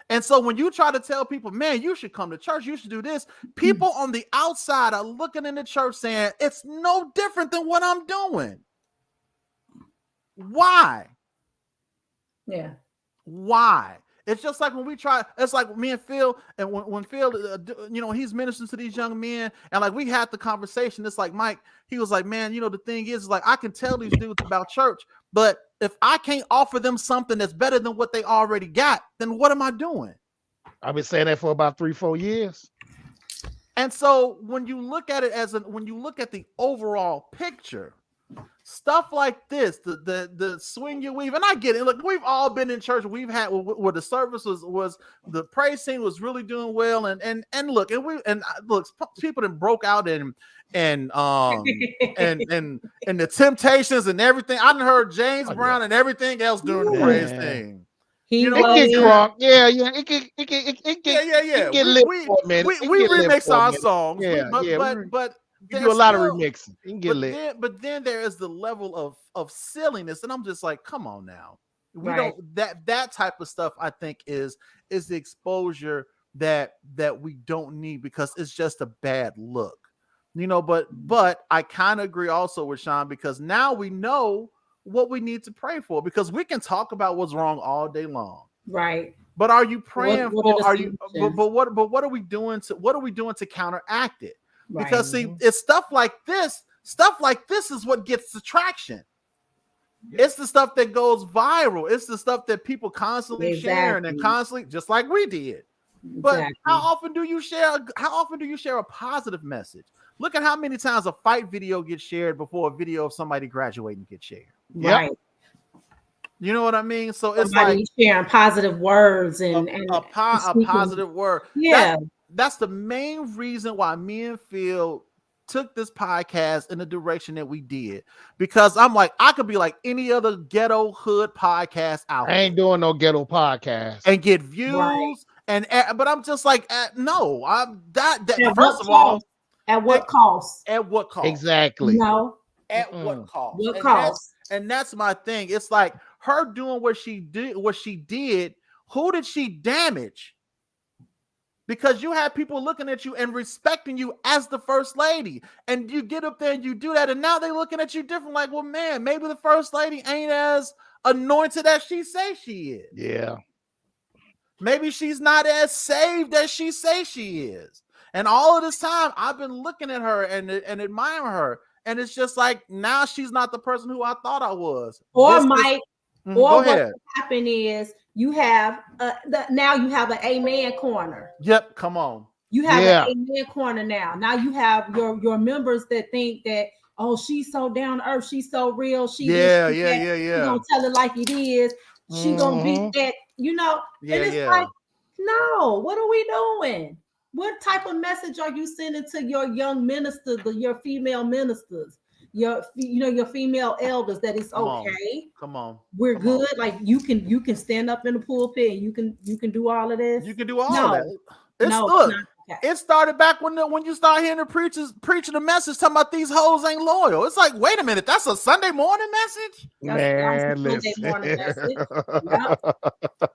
[SPEAKER 1] And so when you try to tell people, man, you should come to church, you should do this, people on the outside are looking in the church saying, it's no different than what I'm doing. Why?
[SPEAKER 4] Yeah.
[SPEAKER 1] Why? It's just like when we try, it's like me and Phil, and when Phil, he's ministering to these young men, and like we had the conversation, it's like Mike, he was like, man, the thing is like, I can tell these dudes about church, but if I can't offer them something that's better than what they already got, then what am I doing?
[SPEAKER 2] I've been saying that for about 3-4 years.
[SPEAKER 1] And so when you look at it when you look at the overall picture, stuff like this, the swing you weave, and I get it. Look, we've all been in church. We've had where the service was the praise scene was really doing well, and look, people that broke out and the Temptations and everything. I done heard James Brown and everything else during the praise thing.
[SPEAKER 2] It get crunk. Yeah. It get lit for a minute.
[SPEAKER 1] We remix our songs. But
[SPEAKER 2] you do a lot of remixing. You can get lit.
[SPEAKER 1] But then there is the level of silliness, and I'm just like, come on now. We don't that type of stuff. I think is the exposure that we don't need because it's just a bad look, but I kind of agree also with Chaun, because now we know what we need to pray for, because we can talk about what's wrong all day long,
[SPEAKER 4] right?
[SPEAKER 1] But are you praying
[SPEAKER 4] what
[SPEAKER 1] are you what are we doing to counteract it?
[SPEAKER 4] Right.
[SPEAKER 1] Because see, it's stuff like this is what gets the traction. It's the stuff that goes viral. It's the stuff that people constantly sharing and constantly, just like we did. But how often do you share a positive message? Look at how many times a fight video gets shared before a video of somebody graduating gets shared.
[SPEAKER 4] Right.
[SPEAKER 1] You know what I mean? So it's
[SPEAKER 4] somebody
[SPEAKER 1] like
[SPEAKER 4] sharing positive words and
[SPEAKER 1] a positive word.
[SPEAKER 4] Yeah.
[SPEAKER 1] That's the main reason why me and Phil took this podcast in the direction that we did, because I'm like, I could be like any other ghetto hood podcast out there.
[SPEAKER 2] I ain't doing no ghetto podcast
[SPEAKER 1] and get views.
[SPEAKER 4] Right.
[SPEAKER 1] But I'm just like, no, I'm that
[SPEAKER 4] At
[SPEAKER 1] first of all,
[SPEAKER 4] at what cost?
[SPEAKER 1] At what cost?
[SPEAKER 2] exactly.
[SPEAKER 4] No.
[SPEAKER 1] At what cost?
[SPEAKER 4] What cost?
[SPEAKER 1] And that's my thing. It's like her doing what she did. Who did she damage? Because you have people looking at you and respecting you as the first lady, and you get up there and you do that, and now they're looking at you different. Like, well, man, maybe the first lady ain't as anointed as she say she is.
[SPEAKER 2] Yeah.
[SPEAKER 1] Maybe she's not as saved as she say she is. And all of this time, I've been looking at her and admiring her, and it's just like, now she's not the person who I thought I was.
[SPEAKER 4] Or Mike, or
[SPEAKER 1] what
[SPEAKER 4] happened is you have now you have an amen corner.
[SPEAKER 1] Yep, come on.
[SPEAKER 4] You have an amen corner now. Now you have your members that think that, oh, she's so down to earth, she's so real, she's gonna tell it like it is. She gonna be that, and it's like, no, what are we doing? What type of message are you sending to your young ministers, your female ministers, your female elders, that it's okay?
[SPEAKER 1] Come on.
[SPEAKER 4] We're good. Like you can stand up in the pulpit and you can do all of this.
[SPEAKER 1] You can do all of that. It started back when you start hearing the preachers preaching a message talking about these hoes ain't loyal. It's like, wait a minute, that's a Sunday morning message?
[SPEAKER 2] That's Sunday morning message.
[SPEAKER 1] Yep.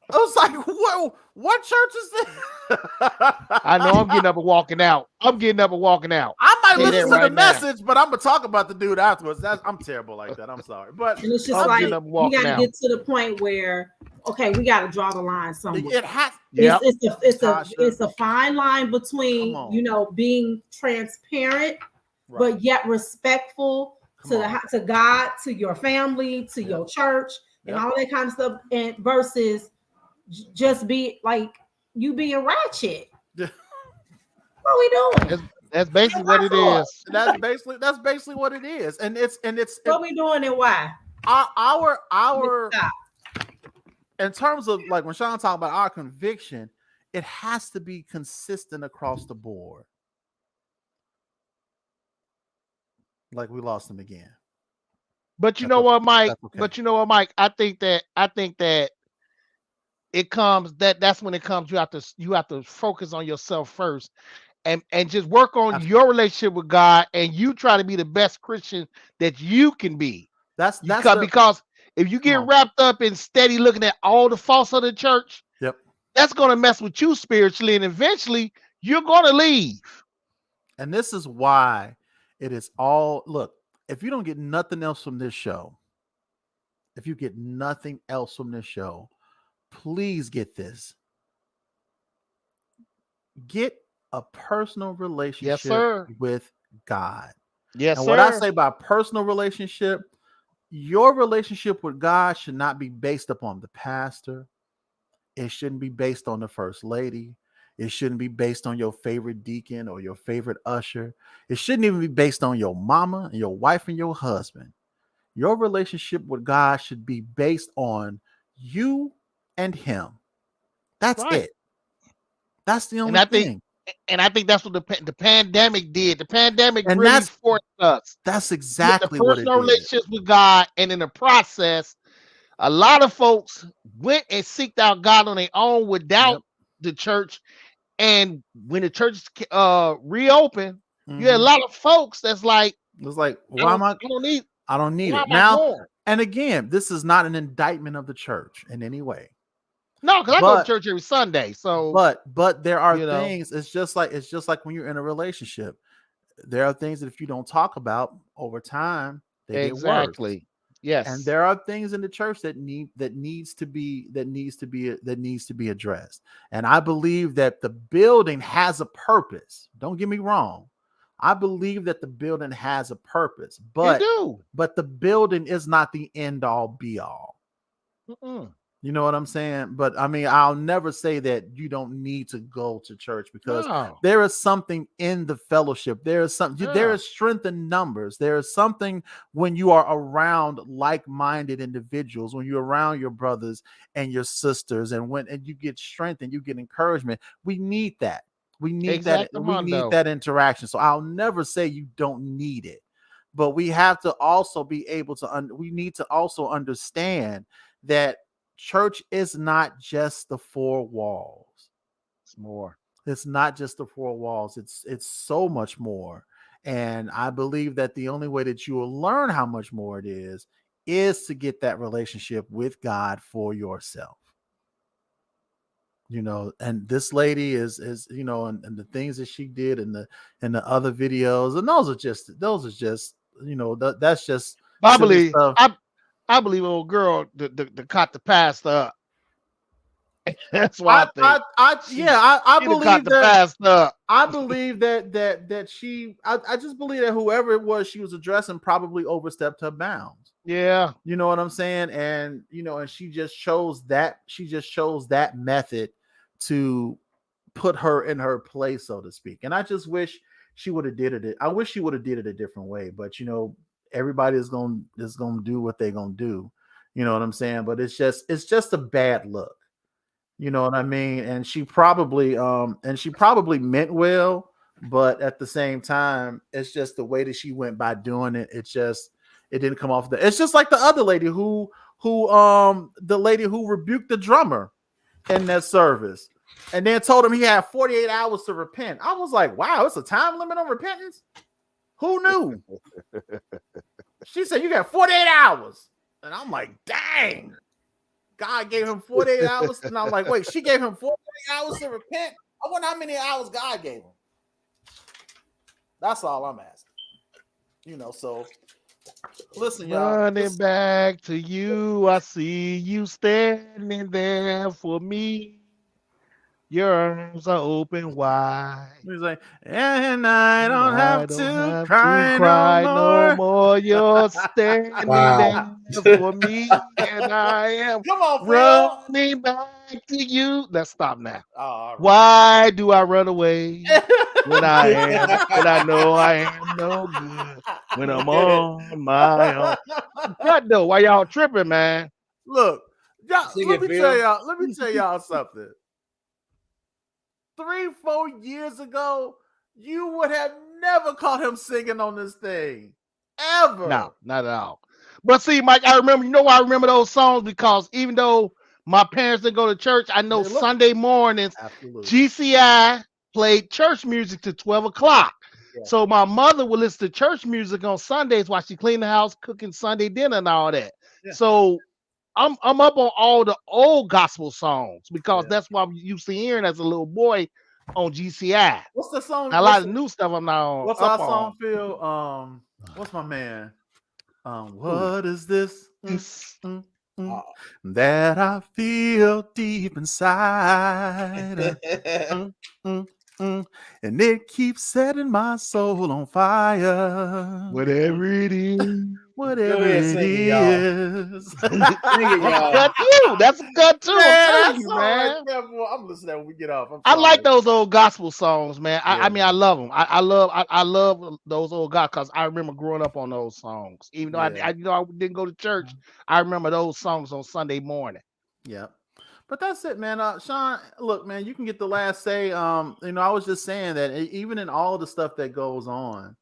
[SPEAKER 1] I was like, whoa, what church is this?
[SPEAKER 2] I know I'm getting up and walking out. I
[SPEAKER 1] might listen to the message, but I'm gonna talk about the dude afterwards. I'm terrible like that. I'm sorry. But
[SPEAKER 4] and it's just like you gotta get to the point where, okay, we gotta draw the line somewhere.
[SPEAKER 1] It has.
[SPEAKER 4] It's a fine line between being transparent, but yet respectful to God, to your family, to your church, and all that kind of stuff, and versus just be like you being ratchet. What are we doing?
[SPEAKER 2] That's basically what it is.
[SPEAKER 1] That's basically what it is, and it's
[SPEAKER 4] what we doing and why.
[SPEAKER 1] Our in terms of like when Chaun talking about our conviction, it has to be consistent across the board. Like we lost him again.
[SPEAKER 2] But you know what, Mike? Okay. But you know what, Mike? I think that it comes that's when it comes. You have to focus on yourself first, and just work on your relationship with God, and you try to be the best Christian that you can be. Because if you get wrapped up in steady looking at all the faults of the church, that's going to mess with you spiritually, and eventually you're going to leave.
[SPEAKER 1] And this is why it is all, look, if you don't get nothing else from this show, please get this. Get a personal relationship with God.
[SPEAKER 2] Yes,
[SPEAKER 1] and
[SPEAKER 2] sir.
[SPEAKER 1] What I say by personal relationship, your relationship with God should not be based upon the pastor. It shouldn't be based on the first lady. It shouldn't be based on your favorite deacon or your favorite usher. It shouldn't even be based on your mama and your wife and your husband. Your relationship with God should be based on you and him. That's it. That's the only thing.
[SPEAKER 2] And I think that's what the pandemic did. The pandemic really forced us.
[SPEAKER 1] That's exactly what it did.
[SPEAKER 2] Personal relationships with God, and in the process, a lot of folks went and seeked out God on their own without the church. And when the church reopened, you had a lot of folks that's like,
[SPEAKER 1] it's like, why am I don't need it now. And again, this is not an indictment of the church in any way.
[SPEAKER 2] No, because I go to church every Sunday. So,
[SPEAKER 1] but there are things. It's just like when you're in a relationship. There are things that if you don't talk about over time, they get worse.
[SPEAKER 2] Yes.
[SPEAKER 1] And there are things in the church that needs to be addressed. And I believe that the building has a purpose. Don't get me wrong. I believe that the building has a purpose, but the building is not the end all be all. You know what I'm saying? But I mean, I'll never say that you don't need to go to church, because there is something in the fellowship. There is something, there is strength in numbers. There is something when you are around like-minded individuals, when you're around your brothers and your sisters, and you get strength and you get encouragement. We need that. We need that. We need that interaction. So I'll never say you don't need it, but we have to also be able to, we need to also understand that church is not just the four walls.
[SPEAKER 2] It's more.
[SPEAKER 1] It's not just the four walls. It's so much more. And I believe that the only way that you will learn how much more it is to get that relationship with God for yourself. You know, and this lady is you know, and the things that she did in the other videos, and those are just you know, that's just
[SPEAKER 2] I believe stuff. I believe old girl the caught the pastor up. That's why I believe
[SPEAKER 1] that pastor up. I believe that she I just believe that whoever it was she was addressing probably overstepped her bounds.
[SPEAKER 2] Yeah.
[SPEAKER 1] You know what I'm saying? And you know, and she just chose that method to put her in her place, so to speak. And I just wish she would have did it. I wish she would have did it a different way, but you know, everybody is going to do what they're going to do. You know what I'm saying? But it's just a bad look. You know what I mean? And she probably meant well, but at the same time, it's just the way that she went by doing it. It didn't come off it's just like the other lady who rebuked the drummer in that service and then told him he had 48 hours to repent. I was like, wow, it's a time limit on repentance? Who knew? She said, you got 48 hours. And I'm like, dang. God gave him 48 hours. And I'm like, wait, she gave him 48 hours to repent? I wonder how many hours God gave him. That's all I'm asking. You know, so listen, y'all.
[SPEAKER 2] Running back to you, I see you standing there for me. Your arms are open wide.
[SPEAKER 1] He's like, and I don't have to cry no more.
[SPEAKER 2] You're standing there for me, and I am running back to you. Let's stop now.
[SPEAKER 1] Right.
[SPEAKER 2] Why do I run away when I know I am no good when I'm on my own? What though? Why y'all tripping, man?
[SPEAKER 1] Look, let me tell y'all something. 3-4 years ago, you would have never caught him singing on this thing. Ever.
[SPEAKER 2] No, not at all. But see, Mike, I remember those songs because even though my parents didn't go to church, I know Sunday mornings, GCI played church music to 12 o'clock. Yeah. So my mother would listen to church music on Sundays while she cleaned the house, cooking Sunday dinner and all that. Yeah. So I'm up on all the old gospel songs because that's what I used to hearing as a little boy on GCI.
[SPEAKER 1] What's the song?
[SPEAKER 2] A lot of new stuff I'm not on.
[SPEAKER 1] What's our song, Phil? What's my man? What is this? That I feel deep inside. And it keeps setting my soul on fire.
[SPEAKER 2] Whatever it is.
[SPEAKER 1] Whatever it is.
[SPEAKER 2] That's good too.
[SPEAKER 1] Man. I'm listening when we get off.
[SPEAKER 2] I like those old gospel songs, man. I mean, I love them. I love those old gospel because I remember growing up on those songs. Even though I didn't go to church, I remember those songs on Sunday morning.
[SPEAKER 1] Yeah. But that's it, man. Chaun, look, man, you can get the last say. I was just saying that even in all the stuff that goes on,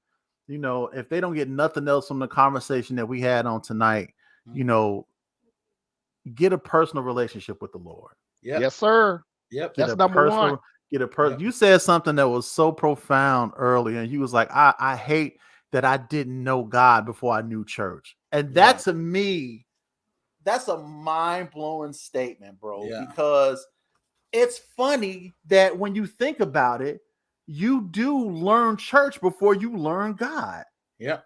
[SPEAKER 1] you know, if they don't get nothing else from the conversation that we had on tonight, you know, get a personal relationship with the Lord.
[SPEAKER 2] Yep. Yes, sir.
[SPEAKER 3] Yep.
[SPEAKER 2] That's number one.
[SPEAKER 1] Get a person. Yep. You said something that was so profound earlier, and you was like, I hate that I didn't know God before I knew church. And that to me, that's a mind-blowing statement, bro.
[SPEAKER 3] Yeah.
[SPEAKER 1] Because it's funny that when you think about it, you do learn church before you learn God.
[SPEAKER 3] Yep.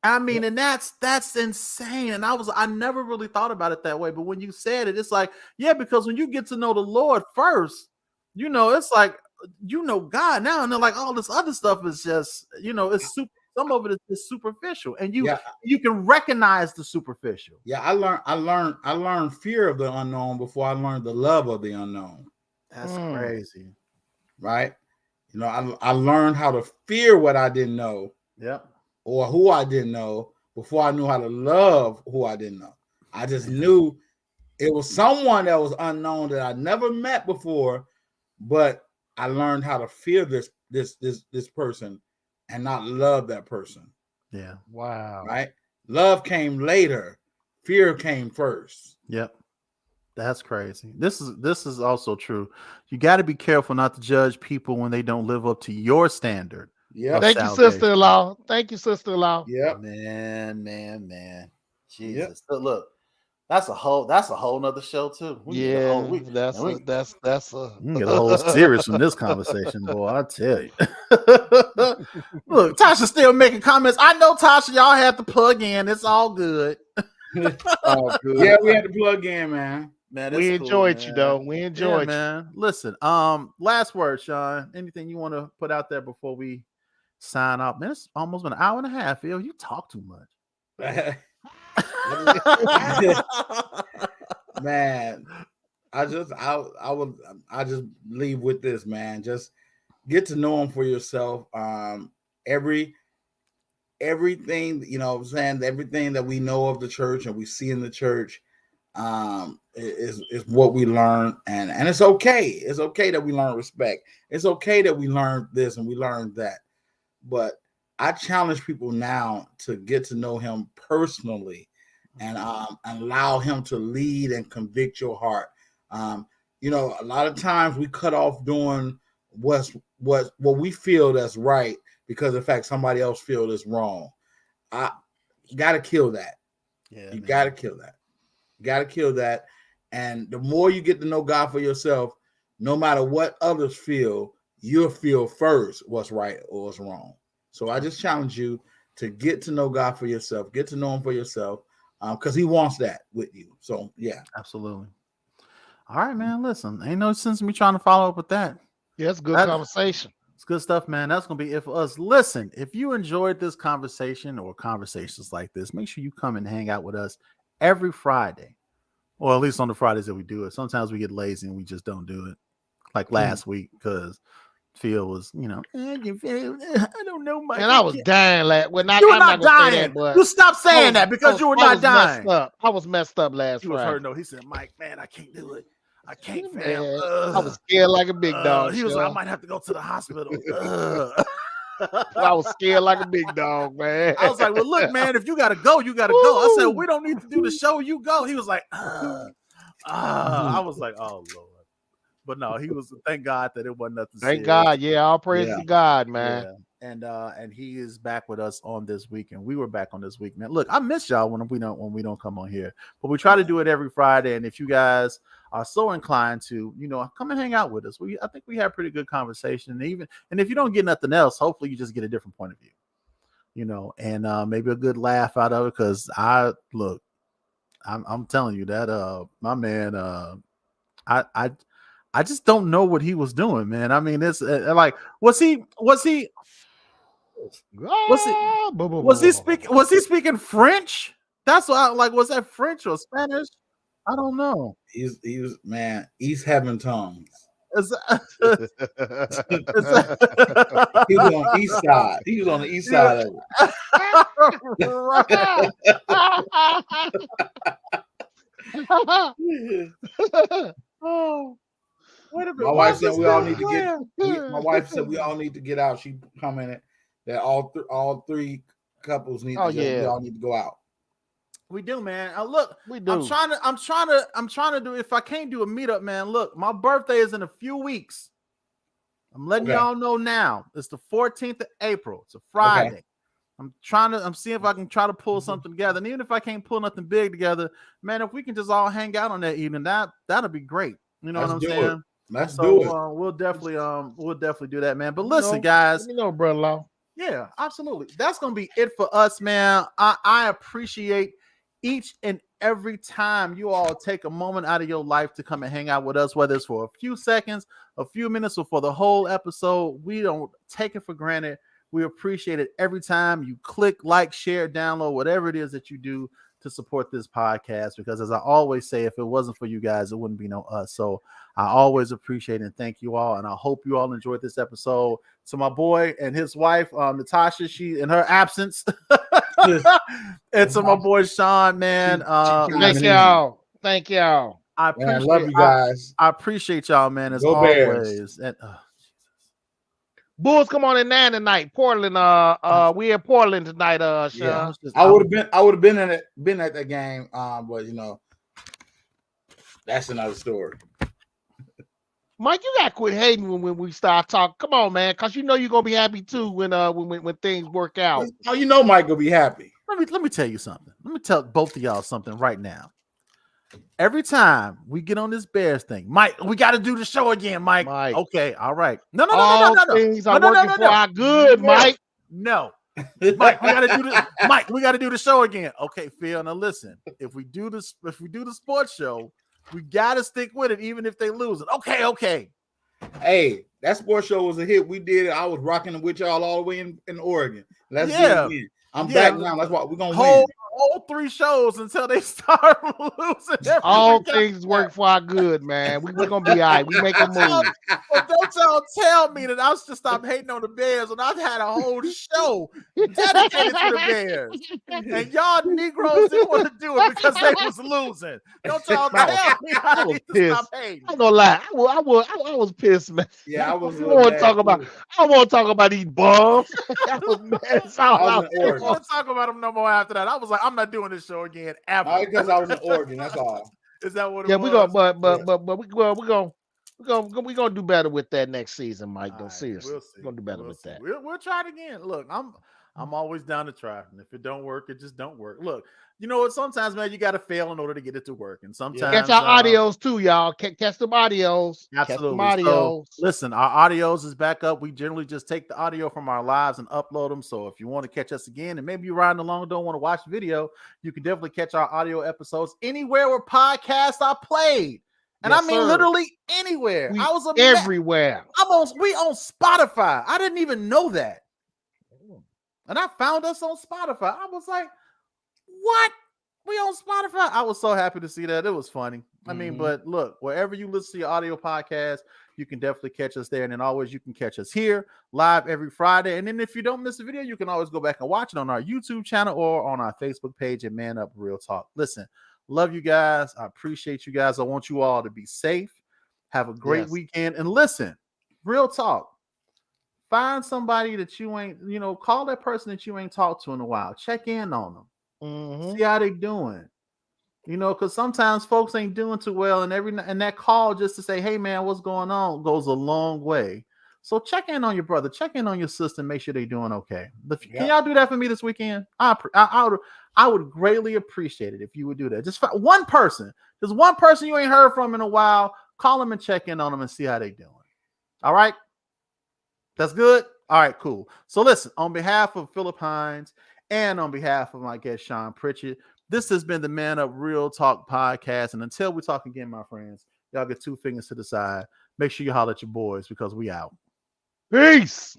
[SPEAKER 1] I mean, and that's insane. And I never really thought about it that way. But when you said it, it's like, yeah, because when you get to know the Lord first, you know, it's like, you know, God now, and then like all this other stuff is just, you know, it's super. Some of it is superficial, and you can recognize the superficial.
[SPEAKER 3] Yeah, I learned fear of the unknown before I learned the love of the unknown.
[SPEAKER 1] That's crazy,
[SPEAKER 3] right? You know, I learned how to fear what I didn't know.
[SPEAKER 1] Yep.
[SPEAKER 3] Or who I didn't know before I knew how to love who I didn't know. I just knew it was someone that was unknown that I never met before, but I learned how to fear this person and not love that person.
[SPEAKER 1] Yeah.
[SPEAKER 2] Wow.
[SPEAKER 3] Right? Love came later. Fear came first.
[SPEAKER 1] Yep. That's crazy. This is also true. You got to be careful not to judge people when they don't live up to your standard.
[SPEAKER 3] Yeah.
[SPEAKER 2] Thank you, sister-in-law. Thank you, sister-in-law.
[SPEAKER 3] Yeah.
[SPEAKER 1] Man. Jesus. Yep. Look, that's a whole nother show too. We can get a whole series from this conversation, boy. I tell you. Look, Tasha's still making comments. I know, Tasha, y'all have to plug in. It's all good.
[SPEAKER 3] Oh, good. Yeah, we had to plug in, man.
[SPEAKER 1] Man,
[SPEAKER 2] we enjoyed you though. We enjoyed you,
[SPEAKER 1] man. Listen, last word, Chaun. Anything you want to put out there before we sign off? Man, it's almost been an hour and a half, Phil. You talk too much.
[SPEAKER 3] Man, I just leave with this, man. Just get to know him for yourself. Everything, you know what I'm saying, everything that we know of the church and we see in the church is what we learn, and it's okay. It's okay that we learn respect. It's okay that we learned this and we learned that. But I challenge people now to get to know him personally and allow him to lead and convict your heart. You know, a lot of times we cut off doing what we feel that's right because of the fact somebody else feels is wrong. You got to kill that.
[SPEAKER 1] Yeah,
[SPEAKER 3] you got to kill that. You got to kill that. And the more you get to know God for yourself, no matter what others feel, you'll feel first what's right or what's wrong. So I just challenge you to get to know God for yourself, get to know him for yourself, because he wants that with you. So, yeah.
[SPEAKER 1] Absolutely. All right, man. Listen, ain't no sense in me trying to follow up with that.
[SPEAKER 2] Yeah, it's good conversation.
[SPEAKER 1] It's good stuff, man. That's going to be it for us. Listen, if you enjoyed this conversation or conversations like this, make sure you come and hang out with us every Friday, or at least on the Fridays that we do it. Sometimes we get lazy and we just don't do it, like last week, because Phil was, you know, I don't know, Mike.
[SPEAKER 2] And I was dying.
[SPEAKER 1] You were not dying. You stop saying that because you were not dying.
[SPEAKER 2] I was messed up last Friday.
[SPEAKER 1] He was hurt. No, he said, Mike, man, I can't do it. I can't, fam.
[SPEAKER 2] I was scared like a big dog.
[SPEAKER 1] He was like, I might have to go to the hospital.
[SPEAKER 2] I was scared like a big dog, man.
[SPEAKER 1] I was like, well, look, man, if you got to go, you got to go. I said, we don't need to do the show. You go. He was like, I was like, oh, Lord. But no, he was, thank God that it wasn't nothing
[SPEAKER 2] Thank
[SPEAKER 1] serious.
[SPEAKER 2] God. Yeah, all praise to God, man.
[SPEAKER 1] Yeah. And he is back with us on this week, and we were back on this week, man. Look, I miss y'all when we don't come on here, but we try to do it every Friday. And if you guys are so inclined to, you know, come and hang out with us, I think we have pretty good conversation. And if you don't get nothing else, hopefully you just get a different point of view, you know, and maybe a good laugh out of it. Because I'm telling you that my man, I just don't know what he was doing, man. I mean, it's like, was he speaking French? That's what was that French or Spanish? I don't know.
[SPEAKER 3] He was man, he's having tongues.
[SPEAKER 1] He was
[SPEAKER 3] on the east side. He was on the east side of
[SPEAKER 1] it. Oh.
[SPEAKER 3] My wife said we all need to get. My wife said we all need to get out. She commented that all three couples need. We all need to go out.
[SPEAKER 1] We do, man. Look,
[SPEAKER 2] we do.
[SPEAKER 1] I'm trying to do. If I can't do a meetup, man. Look, my birthday is in a few weeks. I'm letting y'all know now. It's the 14th of April. It's a Friday. I'm seeing if I can try to pull something together. And even if I can't pull nothing big together, man, if we can just all hang out on that evening, that'll be great. You know what I'm saying?
[SPEAKER 3] Let's do it.
[SPEAKER 1] We'll definitely do that, man. But listen, guys,
[SPEAKER 2] brother-in-law.
[SPEAKER 1] yeah, absolutely. That's gonna be it for us, man. I appreciate each and every time you all take a moment out of your life to come and hang out with us, whether it's for a few seconds, a few minutes, or for the whole episode. We don't take it for granted. We appreciate it every time you click, like, share, download, whatever it is that you do to support this podcast. Because as I always say, if it wasn't for you guys, it wouldn't be no us. So I always appreciate and thank you all. And I hope you all enjoyed this episode. To my boy and his wife, Natasha, she in her absence. And to my boy Chaun, man.
[SPEAKER 2] Thank y'all.
[SPEAKER 1] I
[SPEAKER 3] love you guys.
[SPEAKER 1] I appreciate y'all, man, as
[SPEAKER 3] Go
[SPEAKER 1] always. And,
[SPEAKER 2] Bulls come on at 9 tonight. Portland. We in Portland tonight. Chaun.
[SPEAKER 3] Yeah, I would have been at that game. But you know, that's another story.
[SPEAKER 2] Mike, you gotta quit hating when we start talking. Come on, man, because you know you're gonna be happy too when things work out.
[SPEAKER 3] Oh, you know, Mike will be happy.
[SPEAKER 1] Let me tell you something. Let me tell both of y'all something right now. Every time we get on this Bears thing, Mike, we got to do the show again, Mike. Okay, all right. No.
[SPEAKER 2] Things are working for our good, Mike.
[SPEAKER 1] No, Mike, we got to do this. Mike, we got to do the show again. Okay, Phil. Now listen, if we do the sports show, we got to stick with it, even if they lose it. Okay.
[SPEAKER 3] Hey, that sports show was a hit. We did it. I was rocking it with y'all all the way in Oregon. Let's do it again. I'm back now. That's why we're gonna win.
[SPEAKER 1] All 3 shows until they start losing.
[SPEAKER 2] All things work for our good, man. We're gonna be all right. We make a move.
[SPEAKER 1] But don't y'all tell me that I should stop hating on the Bears when I've had a whole show dedicated to the Bears, and y'all Negroes didn't want to do it because they was losing. Don't y'all tell me I need to stop hating.
[SPEAKER 2] I'm gonna lie. I was pissed, man.
[SPEAKER 3] Yeah, I was.
[SPEAKER 2] I want to talk about these bums. I was mad.
[SPEAKER 1] I didn't want to talk about them no more after that. I was like, I'm not doing this show again ever.
[SPEAKER 3] Because I was in Oregon. That's all.
[SPEAKER 1] Is that what it was?
[SPEAKER 2] Yeah, we're gonna do better with that next season, Mike. Don't seriously. We're gonna do better with that.
[SPEAKER 1] We'll try it again. Look, I'm always down to try. And if it don't work, it just don't work. Look, you know what? Sometimes, man, you got to fail in order to get it to work. And sometimes
[SPEAKER 2] catch our audios too, y'all. Catch them audios.
[SPEAKER 1] Absolutely.
[SPEAKER 2] Catch them audios.
[SPEAKER 1] So, listen, our audios is back up. We generally just take the audio from our lives and upload them. So if you want to catch us again, and maybe you're riding along, don't want to watch video, you can definitely catch our audio episodes anywhere where podcasts are played. And
[SPEAKER 2] yes,
[SPEAKER 1] I mean,
[SPEAKER 2] sir.
[SPEAKER 1] Literally anywhere.
[SPEAKER 2] I was everywhere.
[SPEAKER 1] We on Spotify. I didn't even know that. And I found us on Spotify. I was like, what? We on Spotify? I was so happy to see that. It was funny. I mean, but look, wherever you listen to your audio podcast, you can definitely catch us there. And then always you can catch us here live every Friday. And then if you don't miss a video, you can always go back and watch it on our YouTube channel or on our Facebook page at ManUp Real Talk. Listen, love you guys. I appreciate you guys. I want you all to be safe. Have a great weekend. And listen, real talk. Find somebody that you ain't, call that person that you ain't talked to in a while. Check in on them. See how they doing. Because sometimes folks ain't doing too well, and that call just to say, hey man, what's going on, goes a long way. So check in on your brother, check in on your sister, make sure they're doing okay. Can y'all do that for me this weekend? I would greatly appreciate it if you would do that. Just one person you ain't heard from in a while, call them and check in on them and see how they doing. All right. That's good. All right, cool. So listen, on behalf of Philip Hines and on behalf of my guest, Chaun Pritchett, this has been the ManUp Real Talk podcast. And until we talk again, my friends, y'all get 2 fingers to the side. Make sure you holler at your boys because we out.
[SPEAKER 2] Peace.